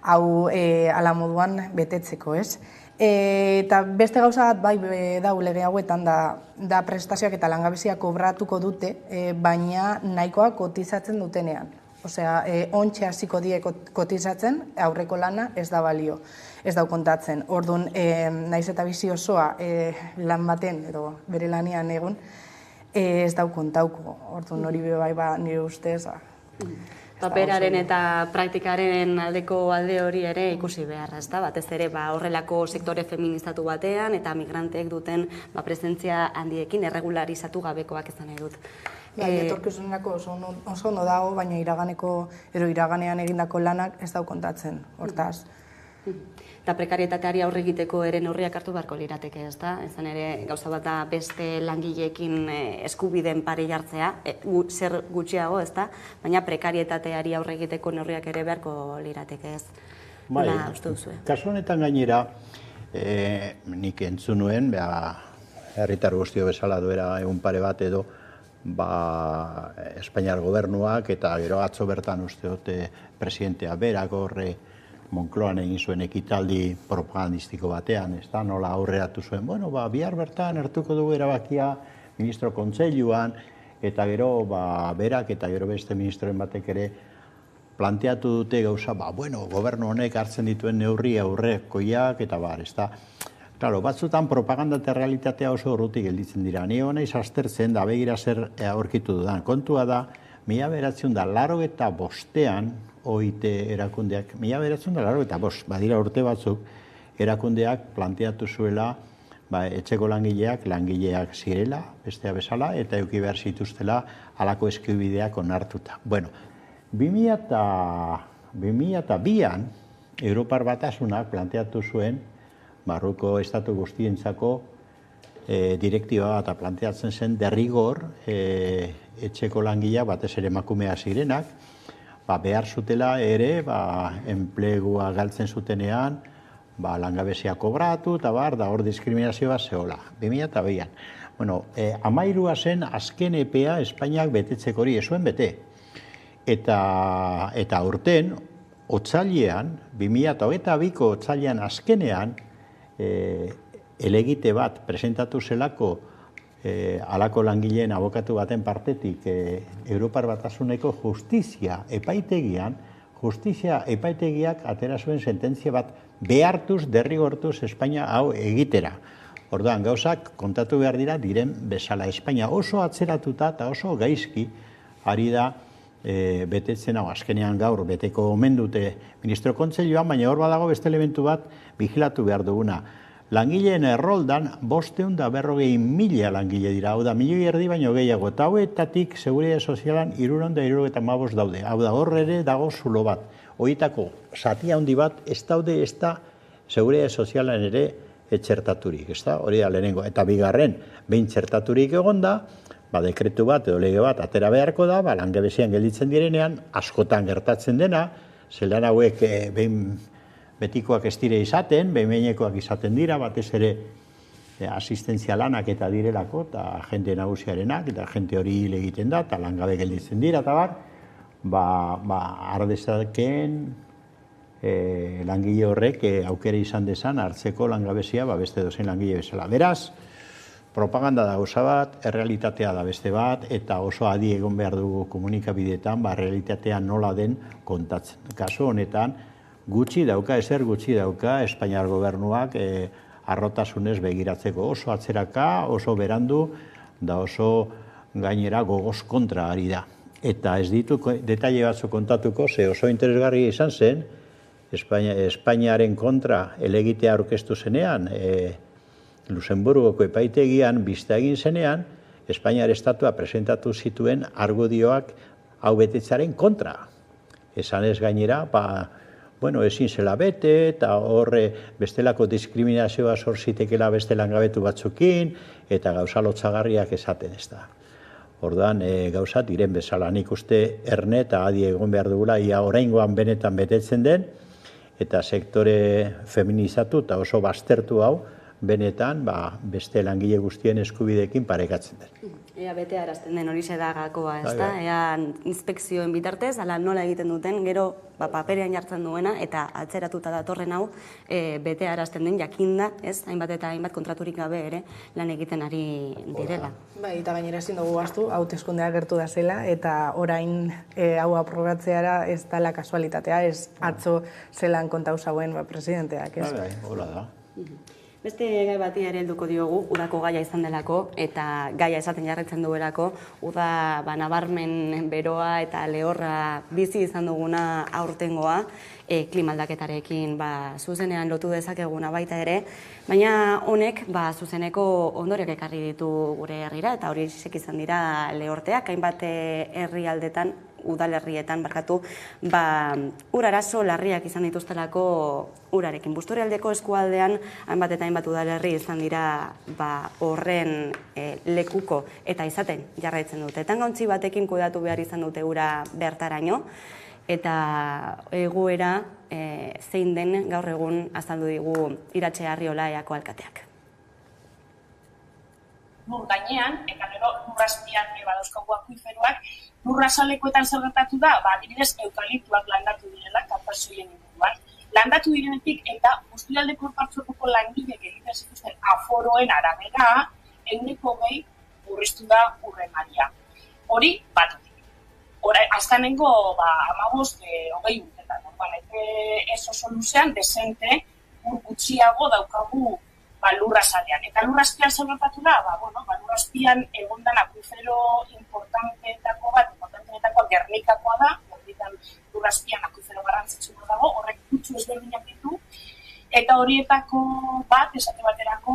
hau ala moduan betetzeko, ez? Eta beste gauza bat dau lege hauetan da prestazioak eta langabezia kobratuko dute, baina nahikoa kotizatzen dutenean. Osea, ontxe hasiko die kotizatzen, aurreko lana ez da balio, ez dau kontatzen. Orduan, naiz eta bizi osoa lan baten edo bere lanian egon, ez dau kontauko. Orduan, hori bai nire ustez. Paperaren eta praktikaren aldeko alde hori ere ikusi beharra, ez da? Batez ere horrelako sektore feministatu batean eta migranteek duten presentzia handiekin erregularizatu gabekoak izan nahi dut. Etorkizunerako oso ondo dago, baina iraganean egindako lanak ez dau kontatzen, hortaz. Eta prekarietateari aurre egiteko ere neurriak hartu beharko lirateke, ez da? Izan ere gauza bat da beste langileekin eskubideen pare jartzea, zer gutxiago, ez da? Baina prekarietateari aurre egiteko neurriak ere beharko lirateke, ez? Kasu honetan gainera, nik entzun nuen, herritar guztio bezala duera egun pare bat edo, Espainiar gobernuak eta gero atzo bertan uste dute presidentea berak horre Moncloan egin zuen ekitaldi propagandistiko batean, ez da, nola aurreratu zuen, bihar bertan hartuko dugu erabakia ministro kontseiluan, eta gero berak eta gero beste ministroen batek ere planteatu dute gauza, gobernu honek hartzen dituen neurri aurrekoiak eta ez da. Claro, batzutan propaganda eta realitatea oso urrutik gelditzen dira. Ni honaiz aztertzen da begira zer aurkitu dudan. Kontua da, 1985 OIT erakundeak, 1985, badira urte batzuk, erakundeak planteatu zuela etxeko langileak zirela, bestea bezala, eta eduki behar zituztela halako eskubideak onartuta. Bueno, 2002an, Europar Batasunak planteatu zuen, Marruko estatu guztientzako direktiba bat planteatzen zen derrigor etxeko langileak batez ere emakumeak zirenak, behar zutela ere enplegua galtzen zutenean langabezia kobratu eta da hor diskriminazioa zehola, 2002an. Bueno, 13a zen azken epea Espainiak betetzeko hori ezuen bete. Eta urten, otsailean, 2022ko otsailean azkenean, elegite bat presentatu zelako halako langileen abokatu baten partetik Europar Batasuneko justizia epaitegiak atera zuen sententzia bat behartuz, derrigortuz Espainia hau egitera. Orduan, gauzak kontatu behar dira diren bezala. Espainia oso atzeratuta eta oso gaizki ari da betetzen hau. Azkenean gaur beteko omen dute Ministro Kontseiluan, baina hor badago beste elementu bat vigilatu behar duguna. Langileen erroldan 540.000 langile dira, hau da, 1,5 milioi baino gehiago, eta hauetatik Seguridade Sozialan 375 daude. Hau da, hor ere dago zulo bat. Horietako zati handi bat ez daude ez da Seguridade Sozialan ere txertaturik, ez da? Hori da lehenengo. Eta bigarren, behin txertaturik egon da, dekretu bat edo lege bat atera beharko da, langabezian gelditzen direnean, askotan gertatzen dena, zelan hauek behin betikoak ez dire izaten, behin-behinekoak izaten dira, batez ere asistentzia lanak eta direlako, eta agente nagusiarenak, eta agente hori hil egiten da, eta langabe gelditzen dira, eta ardezakeen langile horrek aukera izan dezan hartzeko langabezia beste dozein langile bezala. Beraz, propaganda da gauza bat, errealitatea da beste bat, eta oso adi egon behar dugu komunikabideetan, realitatea nola den kontatzen. Kasu honetan, gutxi dauka, Espainiar gobernuak arrotasunez begiratzeko. Oso atzeraka, oso berandu, da oso gainera gogoz kontra ari da. Eta ez ditu detaile batzu kontatuko, ze oso interesgarria izan zen, Espainiaren kontra helegitea aurkeztu zenean, Luxemburgoko epaitegian bizta egin zenean, Espainiar estatua presentatu zituen argudioak hau betetzaren kontra. Esan ez gainera, ezin zela bete, eta horre bestelako diskriminazioa sor zitekela beste langabetu batzukin, eta gauza lotsagarriak esaten ez da. Orduan, gauza diren bezala, nik uste erne eta adi egon behar dugula, ia oraingoan benetan betetzen den, eta sektore feminizatu eta oso baztertu hau, benetan beste langile guztien eskubideekin parekatzen den. Ea bete arazten den hori da gakoa, ez da? Ea inspekzioen bitartez, ala nola egiten duten, gero paperean jartzen duena, eta atzeratuta datorren hau bete arazten den jakinda, ez? Hainbat eta hainbat kontraturik gabe ere lan egiten ari direla. Eta gainera ezin dugu gaztu, hauteskundea gertu da zela, eta orain hau aprobatzeara ez dela kasualitatea, ez atzo zelan kontau zauen presidenteak, ez? Hola da. Beste gai bati ere helduko diogu, udako gaia izan delako, eta gaia esaten jarraitzen duelako, uda nabarmen beroa eta lehorra bizi izan duguna aurtengoa, klimaldaketarekin zuzenean lotu dezakeguna baita ere, baina honek zuzeneko ondoriak ekarri ditu gure herrira, eta hori izan dira lehorteak, hainbat herrialdetan, udalerrietan ur arazo larriak izan dituztelako urarekin. Busturialdeko eskualdean hainbat eta hainbat udalerri izan dira horren lekuko eta izaten jarraitzen dute. Tangauntzi batekin kudeatu behar izan dute ura bertaraino, eta egoera zein den gaur egun azaldu digu Iratxe Arriola Eako alkateak. Lur gainean, eta gero lurrazpian badauzkagu akuiferoak, lurrazalekoetan zer gertatu da, adibidez eukaliptuak landatu direla, kapazoien inguruan. Landatu direnetik eta Busturialdeko partzuergoko langilek egiten zituzten aforoen arabera, 120 murriztu da urremaria. Hori batetik. Azkanengo 15-20 urtetan. Ez oso luzean, desente, gutxiago daukagu lurrazalean. Eta lurrazpian zer gertatu da? Lurrazpian egondan akuifero importanteetako Gernikakoa da, lurrazpian akuifero garrantzitsua dago, horrek kutsu ezberdinak ditu, eta horietako bat, esate baterako,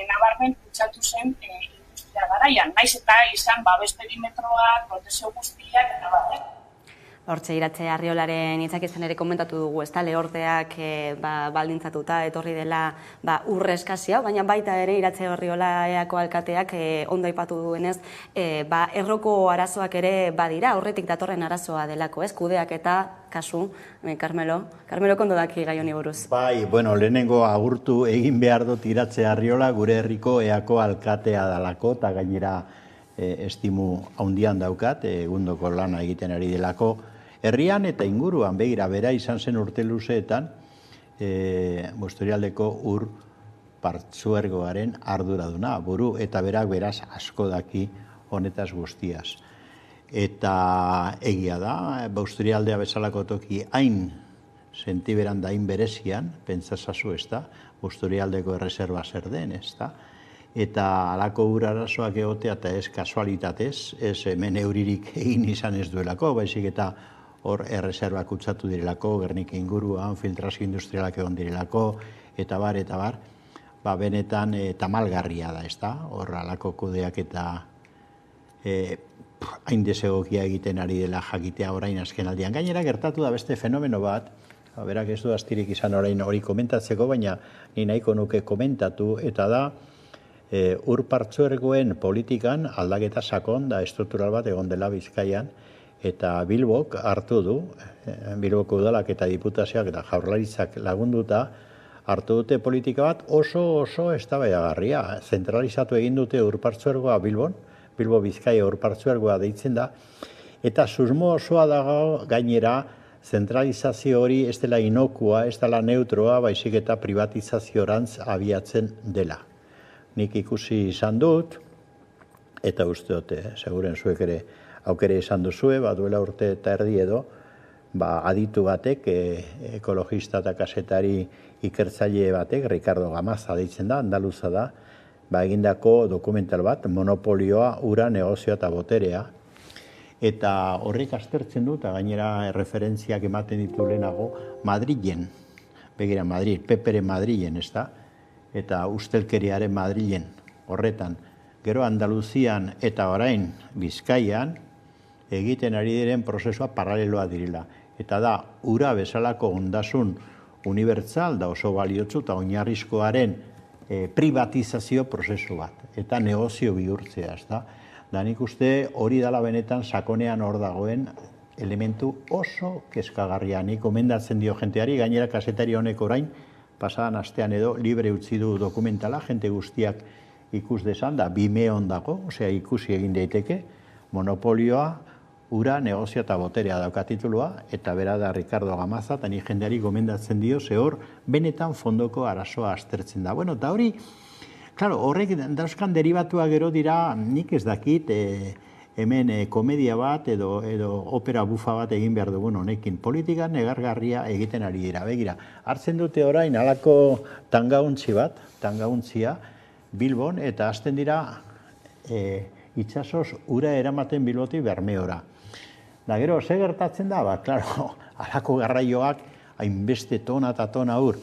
nabarmen kutsatu zen industria garaian. Naiz eta izan babes perimetroak, protezio guztiak, eta bat. Hortxe, Iratxe Arriolaren hitzak izan ere komentatu dugu, ez da, lehorteak baldintzatuta etorri dela urreskazia, baina baita ere Iratxe Arriola Eako alkateak ondo aipatu duenez, erroko arazoak ere badira, horretik datorren arazoa delako, ez, kudeak eta kasu, Carmelo kondo daki gai honi buruz. Lehenengo agurtu egin behar dut Iratxe Arriola gure herriko Eako alkatea dalako, eta gainera estimu handian daukat, egundoko lana egiten ari delako, herrian eta inguruan begira bera izan zen urte luzeetan, Busturialdeko ur partzuergoaren arduraduna, buru eta berak beraz asko daki honetaz guztiaz. Eta egia da, Busturialdea bezalako toki hain sentiberan da hain berezian, pentsazazu ez da, Busturialdeko erreserba zer den, ez da, eta halako ur arazoak egotea eta ez kasualitatez, ez hemen euririk egin izan ez duelako, baizik eta hor erreserbak kutsatu direlako, Gernika inguruan, filtrazio industrialak egon direlako, eta bar, benetan tamalgarria da, ez da, hor halako kudeak eta hain desegokia egiten ari dela jakitea orain azken aldian. Gainera gertatu da beste fenomeno bat, berak ez du astirik izan orain hori komentatzeko, baina ni nahiko nuke komentatu, eta da ur partzuergoen politikan aldaketa sakon da estruktural bat egon dela Bizkaian, eta Bilbok hartu du, Bilboko udalak eta diputazioak eta jaurlaritzak lagunduta, hartu dute politika bat oso eztabaidagarria. Zentralizatu egin dute ur partzuergoa Bilbon, Bilbo Bizkaia ur partzuergoa deitzen da, eta susmo osoa dago gainera zentralizazio hori ez dela inokua, ez dela neutroa, baizik eta privatizaziorantz abiatzen dela. Nik ikusi izan dut, eta uste dute, seguren zuek ere aukere izan duzue, duela urte eta erdi edo, aditu batek, ekologista eta kasetari ikertzaile batek, Ricardo Gamaza deitzen da, andaluza da, egindako dokumental bat, monopolioa, ura, negozioa eta boterea, eta horrek aztertzen du, eta gainera referentziak ematen ditu lehenago, Madrilen, begira Madrid, Peperen Madrilen, ez da, eta ustelkeriaren Madrilen, horretan, gero Andaluzian eta orain Bizkaian, egiten ari diren prozesua paraleloa direla. Eta da, ura bezalako ondasun unibertsal da oso baliotsu eta oinarrizkoaren privatizazio prozesu bat. Eta negozio bihurtzea, ez da. Da nik uste hori dala benetan sakonean hor dagoen elementu oso kezkagarria. Nik gomendatzen dio jenteari, gainera kazetari honek orain, pasadan astean edo libre utzi du dokumentala, jente guztiak ikus desan, da Vimeon dago, osea ikusi egin daiteke, monopolioa, ura, negozio eta boterea dauka titulua, eta bera da Ricardo Gamaza, eta ni jendeari gomendatzen dio, ze hor benetan fondoko arazoa aztertzen da. Bueno, eta hori, claro, horrek dauzkan derivatua gero dira, nik ez dakit, hemen komedia bat edo opera bufa bat egin behar dugun honekin. Politika negargarria egiten ari dira. Begira, hartzen dute orain halako tangauntzi bat, tangauntzia, Bilbon, eta hasten dira itsasoz ura eramaten Bilbotik Bermeora. Da gero, ze gertatzen da? Klaro, halako garraioak hainbeste tona eta tona ur.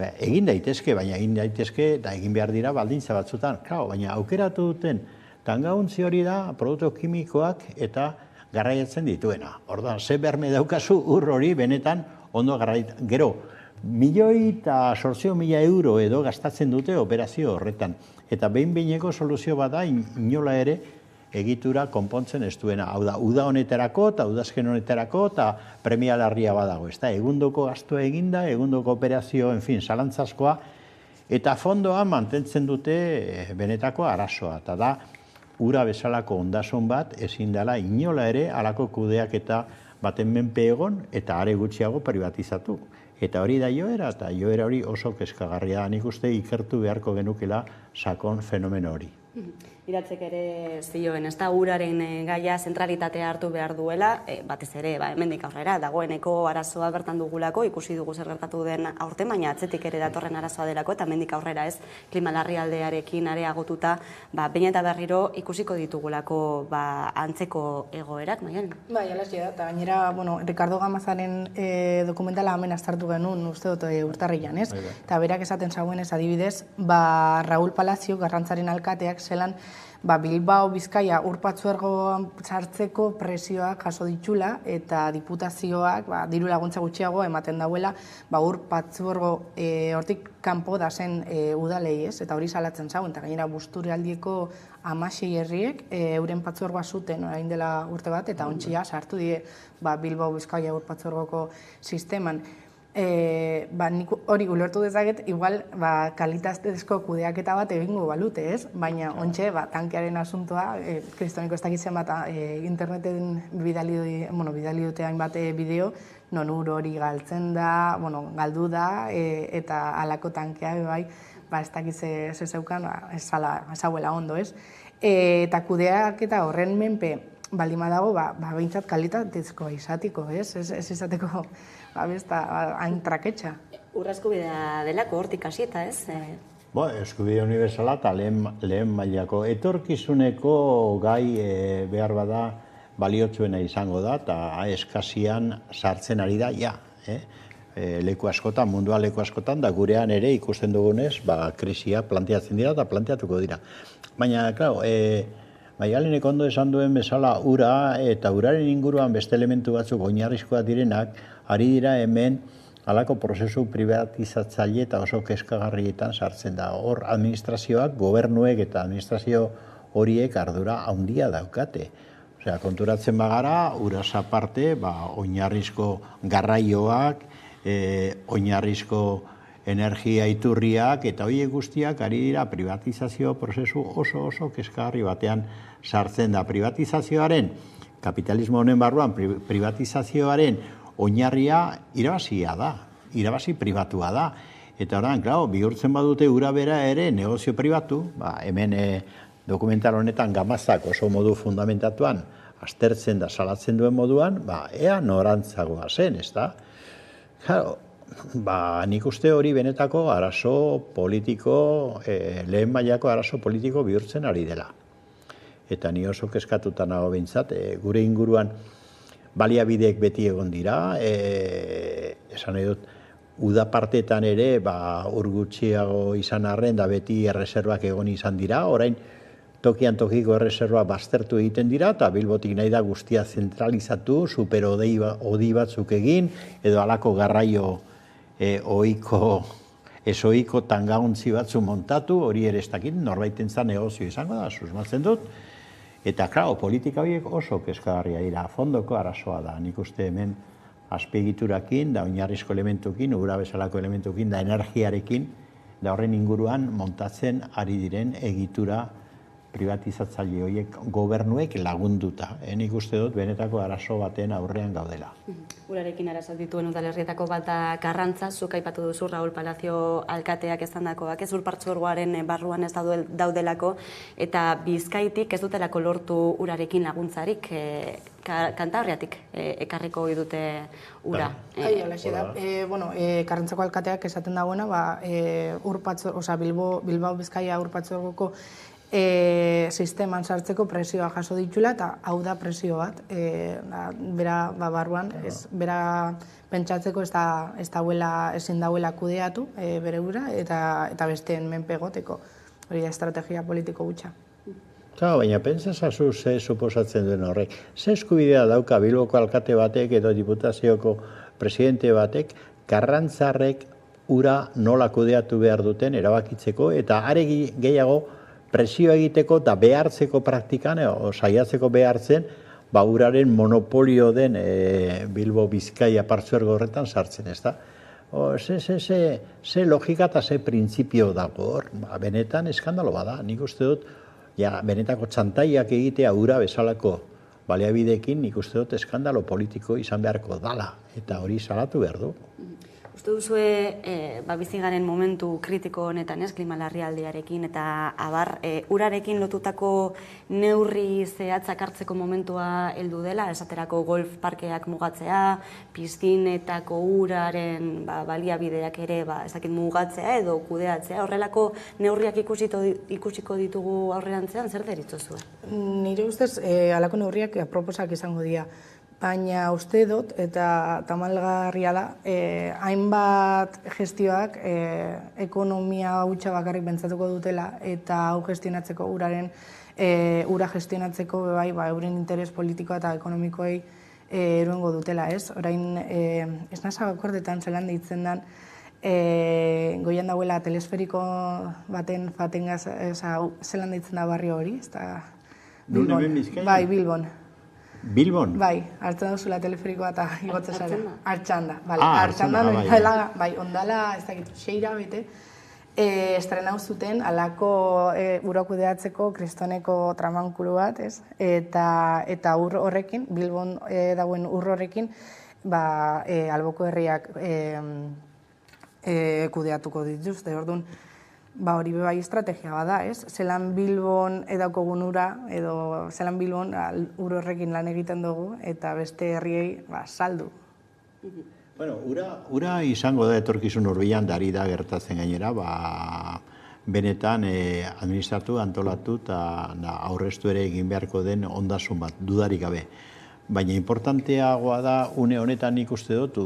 Egin daitezke, baina egin daitezke, eta egin behar dira baldintza batzutan. Klaro, baina aukeratu duten tangauntzi hori da produktu kimikoak eta garraiatzen dituena. Orduan, ze berme daukazu ur hori benetan ondo garraiatzen. Gero, 1.800.000 euro edo gastatzen dute operazio horretan. Eta behin-behineko soluzio bada inola ere egitura konpontzen ez duena. Hau da, uda honetarako eta udazken honetarako eta premia larria badago. Egundoko gastua eginda, egundoko operazio, zalantzaskoa, eta fondoan mantentzen dute benetako arazoa. Eta da, ura bezalako ondasun bat ezin dela inola ere halako kudeak eta baten menpe egon eta are gutxiago privatizatu. Eta hori da joera, eta joera hori oso kezkagarria. Nik uste ikertu beharko genukela sakon fenomeno hori. Iratzek ere zioen, ez da uraren gaia zentralitatea hartu behar duela, batez ere, hemendik aurrera, dagoeneko arazoa bertan dugulako, ikusi dugu zer gertatu den aurten, baina atzetik ere datorren arazoa delako, eta hemendik aurrera ez, klima larrialdearekin areagotuta, behin eta berriro ikusiko ditugulako antzeko egoerak, Maialen? Bai, alaxia da, eta gainera, Ricardo Gamazaren dokumentala hemen aztertu genuen, uste dut urtarrilan, ez? Eta berak esaten zagoenez adibidez, Raúl Palacio, Garrantzaren alkateak, zelan Bilbao, Bizkaia, ur partzuergoan sartzeko presioak jaso ditxula eta diputazioak diru laguntza gutxiago ematen dauela ur partzuergo hortik kanpo da zen udalei, ez? Eta hori salatzen zauen, eta gainera Busturialdeko 16 herriek euren partzuergoa zuten orain dela urte bat, eta ontsia sartu die Bilbao, Bizkaia ur partzuergoko sisteman. Nik hori ulertu dezaket, igual kalitatezko kudeaketa bat egingo balute, ez? Baina ontxe, tankearen asuntoa, kristoniko ez dakitzen bat interneten bidali dute hainbat bideo, non ur hori galtzen da, galdu da, eta halako tankea, ez dakiz ze zeukan, ez hauela ondo, ez? Eta kudeak eta horren menpe baldin badago, behintzat kalitatezkoa izatiko, ez? Ez izateko, hain traketxa. Urra eskubidea delako hortik hasieta, ez? Eskubide universala eta lehen mailako. Etorkizuneko gai behar bada baliotsuena izango da, eta eskasian sartzen ari da, leku askotan, mundua leku askotan, da gurean ere ikusten dugunez, krisia planteatzen dira eta planteatuko dira. Baina, klaro, Maialenek ondo esan duen bezala ura eta uraren inguruan beste elementu batzuk oinarrizkoak direnak, ari dira hemen halako prozesu privatizatzaile eta oso kezkagarrietan sartzen da. Hor administrazioak, gobernuek eta administrazio horiek ardura handia daukate. Osea, konturatzen bagara, uraz aparte, oinarrizko garraioak, oinarrizko energia iturriak eta horiek guztiak ari dira privatizazio prozesu oso kezkagarri batean sartzen da. Privatizazioaren, kapitalismo honen barruan, privatizazioaren oinarria irabazia da, irabazi pribatua da. Eta orain, klaro, bihurtzen badute ura bera ere negozio pribatu, hemen dokumental honetan Gamazak oso modu fundamentatuan aztertzen da salatzen duen moduan, ea norantzagoa zen, ez da? Claro, nik uste hori benetako arazo politiko, lehen mailako arazo politiko bihurtzen ari dela. Eta ni oso kezkatuta nago behintzat, gure inguruan baliabideek beti egon dira, esan nahi dut, uda partetan ere, ur gutxiago izan arren, da beti erreserbak egon izan dira, orain tokian tokiko erreserba baztertu egiten dira, eta Bilbotik nahi da guztia zentralizatu, super odi batzuk egin, edo halako garraio ezoiko tangauntzi batzu montatu, hori ere ez dakit, norbaitentzat negozio izango da, susmatzen dut. Eta, klaro, politika horiek oso kezkagarria dira, fondoko arazoa da. Nik uste hemen azpiegiturakin, da oinarrizko elementukin, ura bezalako elementukin, da energiarekin, da horren inguruan montatzen ari diren egitura privatizatzaile horiek gobernuek lagunduta. Nik uste dut benetako arazo baten aurrean gaudela. Urarekin arazoak dituen udalerrietako bat da Karrantza, zuk aipatu duzu Raul Palacio alkateak esandakoak, ez Urpartzuergoaren barruan ez daudelako, eta Bizkaitik ez dutelako lortu urarekin laguntzarik, Kantabriatik ekarriko dute ura. Karrantzako alkateak esaten dagoena, Bilbao Bizkaia Urpartzuergoko sisteman sartzeko presioa jaso ditula, eta hau da presio bat, bera barruan, bera pentsatzeko ezin dauela kudeatu bere ura, eta besteen menpe egoteko, hori da estrategia politiko gutxa. Baina pentsazazu ze suposatzen duen horrek. Ze eskubidea dauka Bilboko alkate batek edo diputazioko presidente batek Karrantzarrek ura nola kudeatu behar duten erabakitzeko, eta are gehiago presio egiteko eta behartzeko praktikan, saiatzeko behartzen, uraren monopolio den Bilbo Bizkaia Partzuergo horretan sartzen, ez da? Ze logika eta ze printzipio dago hor, benetan eskandalo bada, nik uste dut, benetako txantaiak egitea ura bezalako baliabideekin, nik uste dut eskandalo politiko izan beharko dala, eta hori salatu behar du. Uste duzue, bizigaren momentu kritiko honetan, klima larrialdiarekin eta urarekin lotutako neurri zehatzak hartzeko momentua heldu dela, esaterako golf parkeak mugatzea, piztinetako uraren baliabideak ere mugatzea edo kudeatzea, horrelako neurriak ikusiko ditugu aurrerantzean, zer deritzozu? Nire ustez, halako neurriak proposak izango dira. Baina uste dut, eta tamalgarria da, hainbat gestioak ekonomia hutsa bakarrik pentsatuko dutela, eta hau gestionatzeko ura gestionatzeko euren interes politikoa eta ekonomikoei eruengo dutela, ez? Orain, ez nasa akordetan zelan deitzen den, goian dauela telesferiko baten fatengaz, zelan deitzen da barrio hori, ez da? Bilbon. Bai, Bilbon. Bilbon? Bai, hartzen duzula teleferikoa eta igotzen zara. Artxanda. Artxanda, bai, ondala, ez dakit, 6 hilabete, estrenau zuten alako ura kudeatzeko kristoneko tramankulu bat, ez? Eta ur horrekin, Bilbon dagoen ur horrekin, alboko herriak kudeatuko dituzte. Orduan, hori bebai estrategia bada, ez? Zelan Bilbon edaukogun ura, edo zelan Bilbon ur horrekin lan egiten dugu, eta beste herriei saldu. Bueno, ura izango da etorkizun hurbilan, da ari da gertatzen gainera, benetan administratu, antolatu eta aurreztu ere egin beharko den ondasun bat, dudarik gabe. Baina importanteagoa da, une honetan ikuste dut,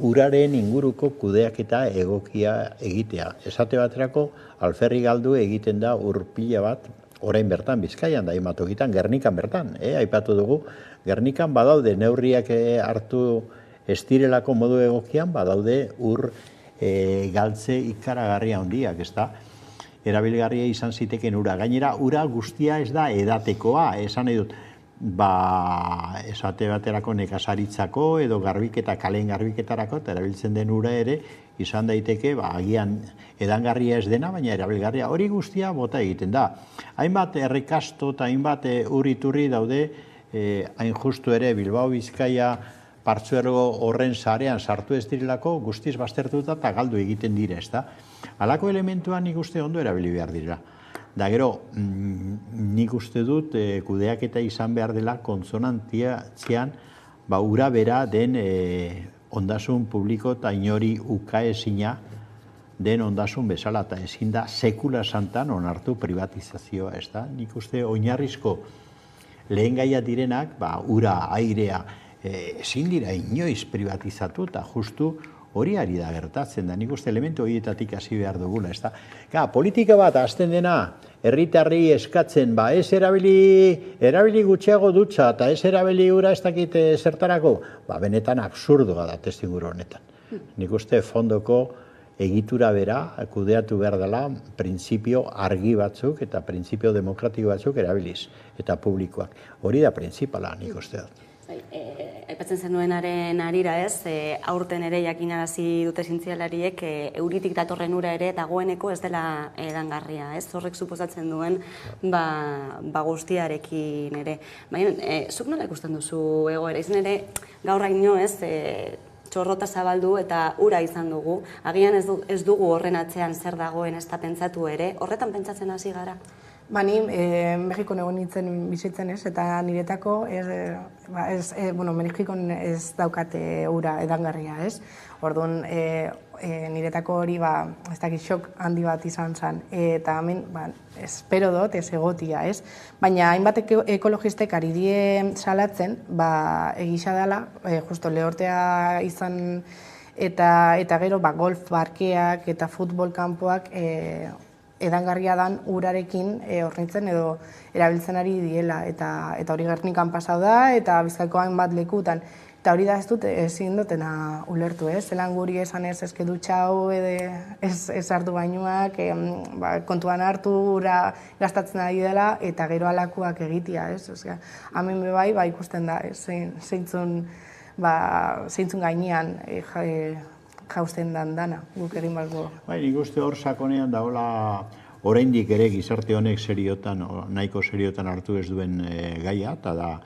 uraren inguruko kudeaketa egokia egitea. Esate baterako, alferri galdu egiten da ur pila bat, orain bertan, Bizkaian da, imatokitan, Gernikan bertan. Aipatu dugu, Gernikan badaude neurriak hartu estirelako modu egokian, badaude ur galtze ikaragarria handiak, ez da? Erabilgarria izan ziteken ura. Gainera, ura guztia ez da edatekoa, esan nahi dut, esate baterako nekazaritzako edo garbiketa, kaleen garbiketarako, eta erabiltzen den ura ere, izan daiteke, agian edangarria ez dena, baina erabilgarria hori guztia bota egiten da. Hainbat errekasto eta hainbat uriturri daude, hain justu ere Bilbao Bizkaia partzuergo horren sarean sartu ez direlako, guztiz baztertuta eta galdu egiten dira, ez da? Halako elementuan nik uste ondo erabili behar dira. Da gero, nik uste dut kudeaketa izan behar dela kontsonantzian ura bera den ondasun publiko eta inori ukaezina den ondasun bezala, eta ezin da sekula santan onartu privatizazioa, ez da? Nik uste oinarrizko lehen gaia direnak, ura, airea, ezin dira inoiz privatizatu eta justu hori ari da gertatzen da. Nik uste elementu horietatik hasi behar dugula, ez da? Politika bat hasten dena, herritarri eskatzen, ez erabili gutxiago dutxa eta ez erabili ura ez dakit zertarako, benetan absurdoa da testiguru honetan. Nik uste fondoko egitura bera, kudeatu behar dela, printzipio argi batzuk eta printzipio demokratiko batzuk erabiliz, eta publikoak. Hori da printzipala, nik uste dut. Aipatzen zenuenaren arira ez, aurten ere jakinarazi dute zientzialariek euritik datorren ura ere dagoeneko ez dela edangarria, ez? Horrek suposatzen duen guztiarekin ere. Baina, zuk nola ikusten duzu egoera? Izan ere, gaur haino ez, txorrota zabaldu eta ura izan dugu. Agian ez dugu horren atzean zer dagoen ez da pentsatu ere. Horretan pentsatzen hasi gara? Ni Mexikon egon nintzen bizitzen ez, eta niretako Mexikon ez daukate ura edangarria ez. Orduan, niretako hori ez dakit xok handi bat izan zen. Eta hemen, espero dut ez egotia ez. Baina hainbat ekologistek ari die salatzen, egisa dela, justo lehortea izan eta gero golf parkeak eta futbol kanpoak edangarria dan urarekin hornitzen edo erabiltzen ari diela, eta hori Gernikan pasau da, eta Bizkaiko hainbat lekutan. Eta hori da ez dut ezin dutena ulertu, zelan guri esan ez dutxau, ez hartu bainuak, kontuan hartu ura gastatzen ari dela, eta gero alakuak egitea, hemen bebai ikusten da, zeintzun gainean jausten dana, guk egin balko. Nik uste hor sakonean dagoela oraindik ere gizarte honek nahiko seriotan hartu ez duen gaia, eta da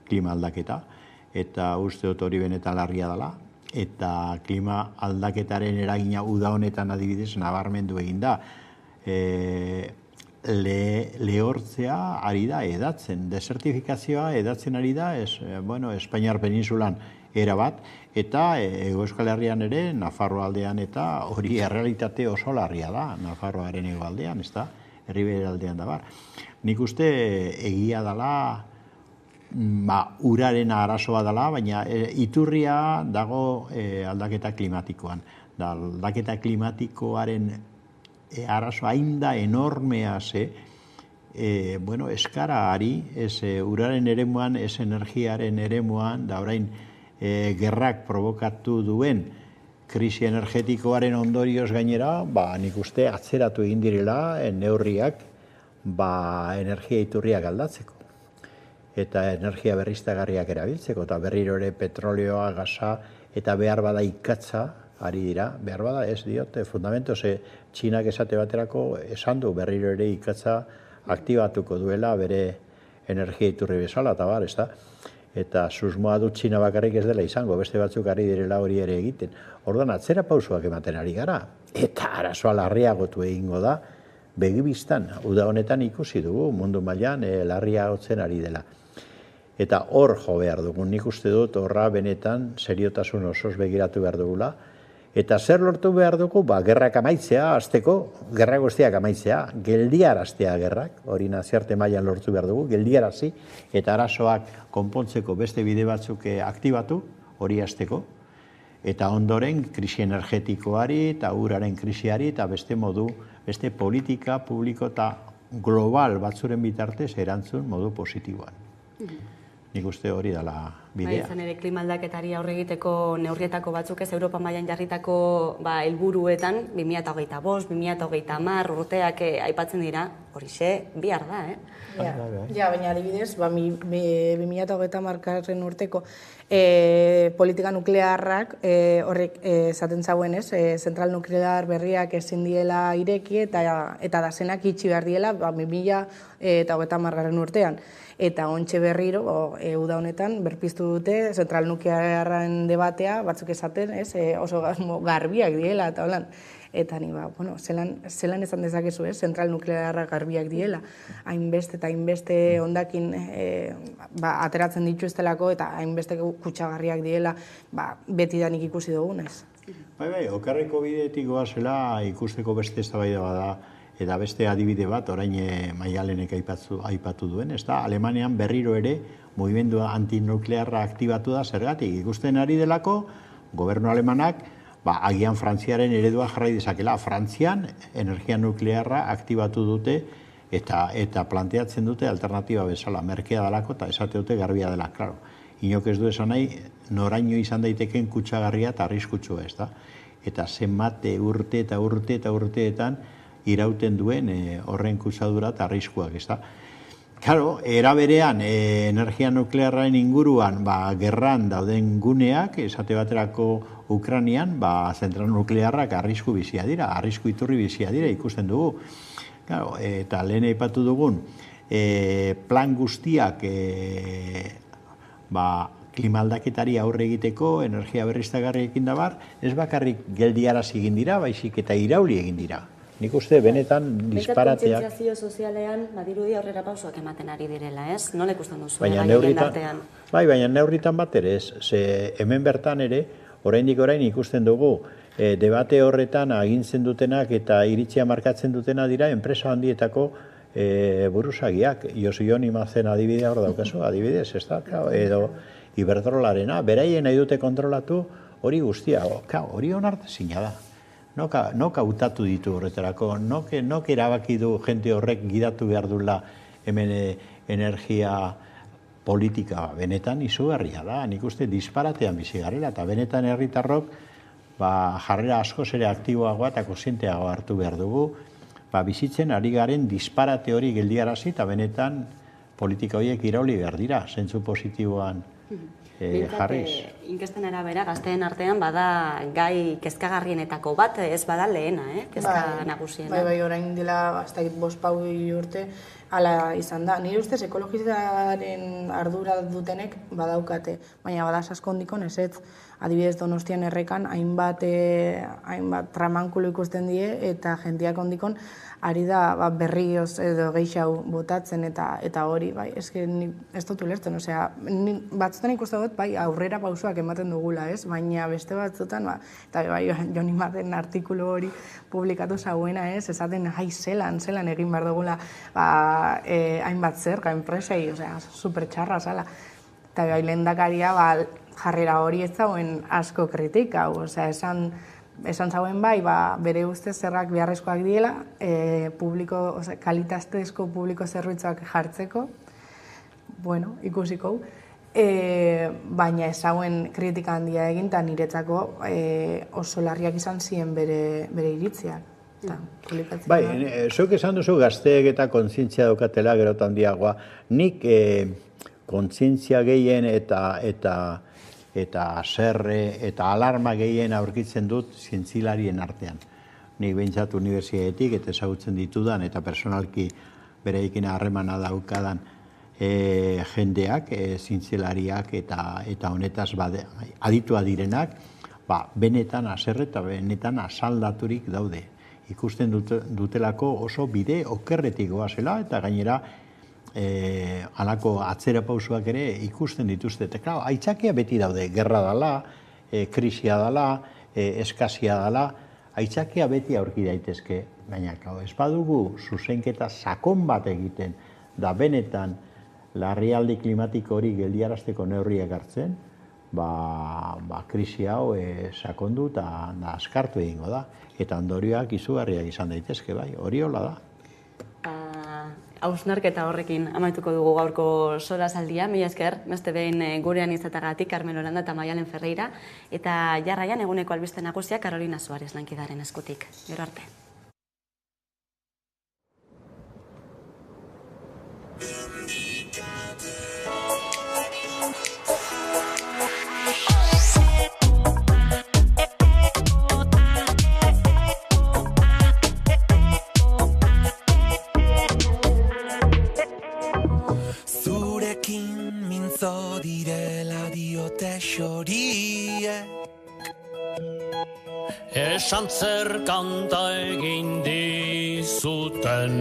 klima aldaketa, eta uste dut hori benetan larria dela, eta klima aldaketaren eragina uda honetan adibidez nabarmendu egin da. Lehortzea ari da edatzen, desertifikazioa edatzen ari da, Espainiar peninsulan erabat, eta Euskal Herrian ere, Nafarroa aldean, eta hori errealitate oso larria da, Nafarroaren hegoaldean, ez da, Erribera aldean da bar. Nik uste egia dela, uraren arazoa dela, baina iturria dago aldaketa klimatikoan. Aldaketa klimatikoaren arazoa hain da enormea eskaraari, uraren eremuan, ez energiaren eremuan, da orain gerrak provokatu duen krisi energetikoaren ondorioz gainera, nik uste atzeratu egin direla neurriak energia iturriak aldatzeko eta energia berriztagarriak erabiltzeko, eta berriro ere petroleoa, gasa eta behar bada ikatza ari dira, behar bada ez diote fundamento, Txinak esate baterako esan du berriro ere ikatza aktibatuko duela bere energia iturri bezala, eta bar, ez da? Eta susmoa dut Txina bakarrik ez dela izango, beste batzuk ari direla hori ere egiten. Orduan, atzera pausuak ematen ari gara, eta arazoa larriagotu egingo da, begibistan, uda honetan ikusi dugu, mundu mailan larria hotzen ari dela. Eta hor jo behar dugu, nik uste dut horra benetan seriotasun osoz begiratu behar dugula. Eta zer lortu behar dugu, gerrak amaitzea, azteko, gerra guztiak amaitzea, geldiaraztea gerrak, hori naziarte mailan lortu behar dugu, geldiarazi, eta arazoak konpontzeko beste bide batzuk aktibatu, hori azteko, eta ondoren krisi energetikoari eta uraren krisiari eta beste modu, beste politika publiko eta global batzuren bitartez erantzun modu positiboan. Nik uste hori dela bidea. Izan ere, klimaldaketari aurre egiteko neurrietako batzuk ez Europa mailan jarritako helburuetan 2025, 2030 urteak aipatzen dira, horixe bihar da, Ja, baina adibidez, 2030 urteko politika nuklearrak horrek esaten zauen, zentral nuklear berriak ezin diela ireki eta dasenak itxi behar diela 2030 urtean. Eta ontxe berriro, uda honetan, berpiztu dute, zentral nuklearren debatea, batzuk esaten, oso garbiak diela, eta holan. Eta ni, zelan esan dezakezu, zentral nuklearra garbiak diela. Hainbeste eta hainbeste ondakin ateratzen dituztelako eta hainbeste kutsagarriak diela betidanik ikusi dugunez. Bai, okerreko bidetik goazela ikusteko beste eztabaida bada, eta beste adibide bat, orain Maialenek aipatu duen, ez da, Alemanian berriro ere mugimendu antinuklearra aktibatu da zergatik. Ikusten ari delako, gobernu alemanak, agian Frantziaren eredua jarrai dezakela. Frantzian energia nuklearra aktibatu dute eta planteatzen dute alternatiba bezala, merkea dalako eta esate dute garbia dela. Claro, inok ez du esan nahi, noraino izan daiteken kutsagarria eta arriskutsua, ez da. Eta zenbat urte eta urteetan irauten duen horren kutsadura eta arriskuak, ez da. Claro, era berean, energia nuklearraren inguruan, gerran dauden guneak, esate baterako Ukranian, zentral nuklearrak arrisku bizia dira, arrisku iturri bizia dira, ikusten dugu. Claro, eta lehen aipatu dugun, plan guztiak klimaldaketari aurre egiteko, energia berriztagarriekin dabar, ez bakarrik geldiarazi egin dira, baizik eta irauli egin dira. Nik uste benetan disparateak... Kontzientzazio sozialean, badirudi aurrera pausoak ematen ari direla, ez? Nola ikusten duzu? Baina neurritan bat ere ez. Hemen bertan ere, oraindik orain ikusten dugu, debate horretan agintzen dutenak eta iritzia markatzen dutena dira enpresa handietako buruzagiak. Josion Imazen adibidea hor daukazu, adibidez, ez da? Edo Iberdrolarena, beraien nahi dute kontrolatu hori guztia. Hori onartezina da. Nok hautatu ditu horretarako, nok erabaki du jente horrek gidatu behar duela hemen energia politika. Benetan izugarria da, nik uste disparatean bizi garela, eta benetan herritarrok jarrera askoz ere aktiboagoa eta kontzienteagoa hartu behar dugu, bizitzen ari garen disparate hori geldiarazi eta benetan politika horiek irauli behar dira, zentzu positiboan jarriz. Inkesten arabera, gazteen artean bada gai kezkagarrienetako bat, ez bada lehena, kezka nagusiena. Bai, orain dela, ez dakit 5 urte, hala izan da. Nire ustez ekologizaren ardura dutenek badaukate, baina bada saskondikon ez ez. Adibidez Donostian errekan hainbat tramankulo ikusten die eta jendeak ondikon ari da berrioz edo gehiago botatzen eta hori, ez dut ulertzen, batzutan ikusten dut, aurrera pausoak ematen dugula, baina beste batzutan, eta Jon Imazen artikulu hori publikatu zauena, esaten, zelan egin behar dugula hainbat zerga enpresei, supertxarra zala. Eta lehendakaria jarrera hori ez zauen asko kritika, esan zauen bere ustez zerrak beharrezkoak diela, kalitatezko publiko zerbitzuak jartzeko, ikusiko, baina ez zauen kritika handia egin, eta niretzako oso larriak izan ziren bere iritziak. Zuek esan duzu gazteek eta kontzientzia daukatela gero handiagoa, nik kontzientzia gehien eta zerre eta alarma gehien aurkitzen dut zientzilarien artean. Nik behintzat unibertsitatetik eta ezagutzen ditudan eta personalki bereikin harremana daukadan jendeak, zientzilariak eta honetaz aditua direnak, benetan haserre eta benetan asaldaturik daude. ikusten dutelako oso bide okerretik goazela, eta gainera halako atzera pausuak ere ikusten dituzte. Eta, klaro, aitzakia beti daude, gerra dala, krisia dala, eskazia dala, aitzakia beti aurki daitezke, baina, klaro, ez badugu zuzenketa sakon bat egiten, da benetan larrialdi klimatiko hori geldiarazteko neurriak hartzen, krisi hau sakondu eta askartu egingo da. Eta ondorioak izugarriak izan daitezke, bai, hori hola da. Hausnarketa horrekin amaituko dugu gaurko solasaldia. Mila esker, beste behin gurean izatagatik, Carmen Olanda eta Maialen Ferreira, eta jarraian eguneko albiste nagusia Carolina Suarez lankidaren eskutik. Gero arte. Direla diote xoriek esan zer kanta egin dizuten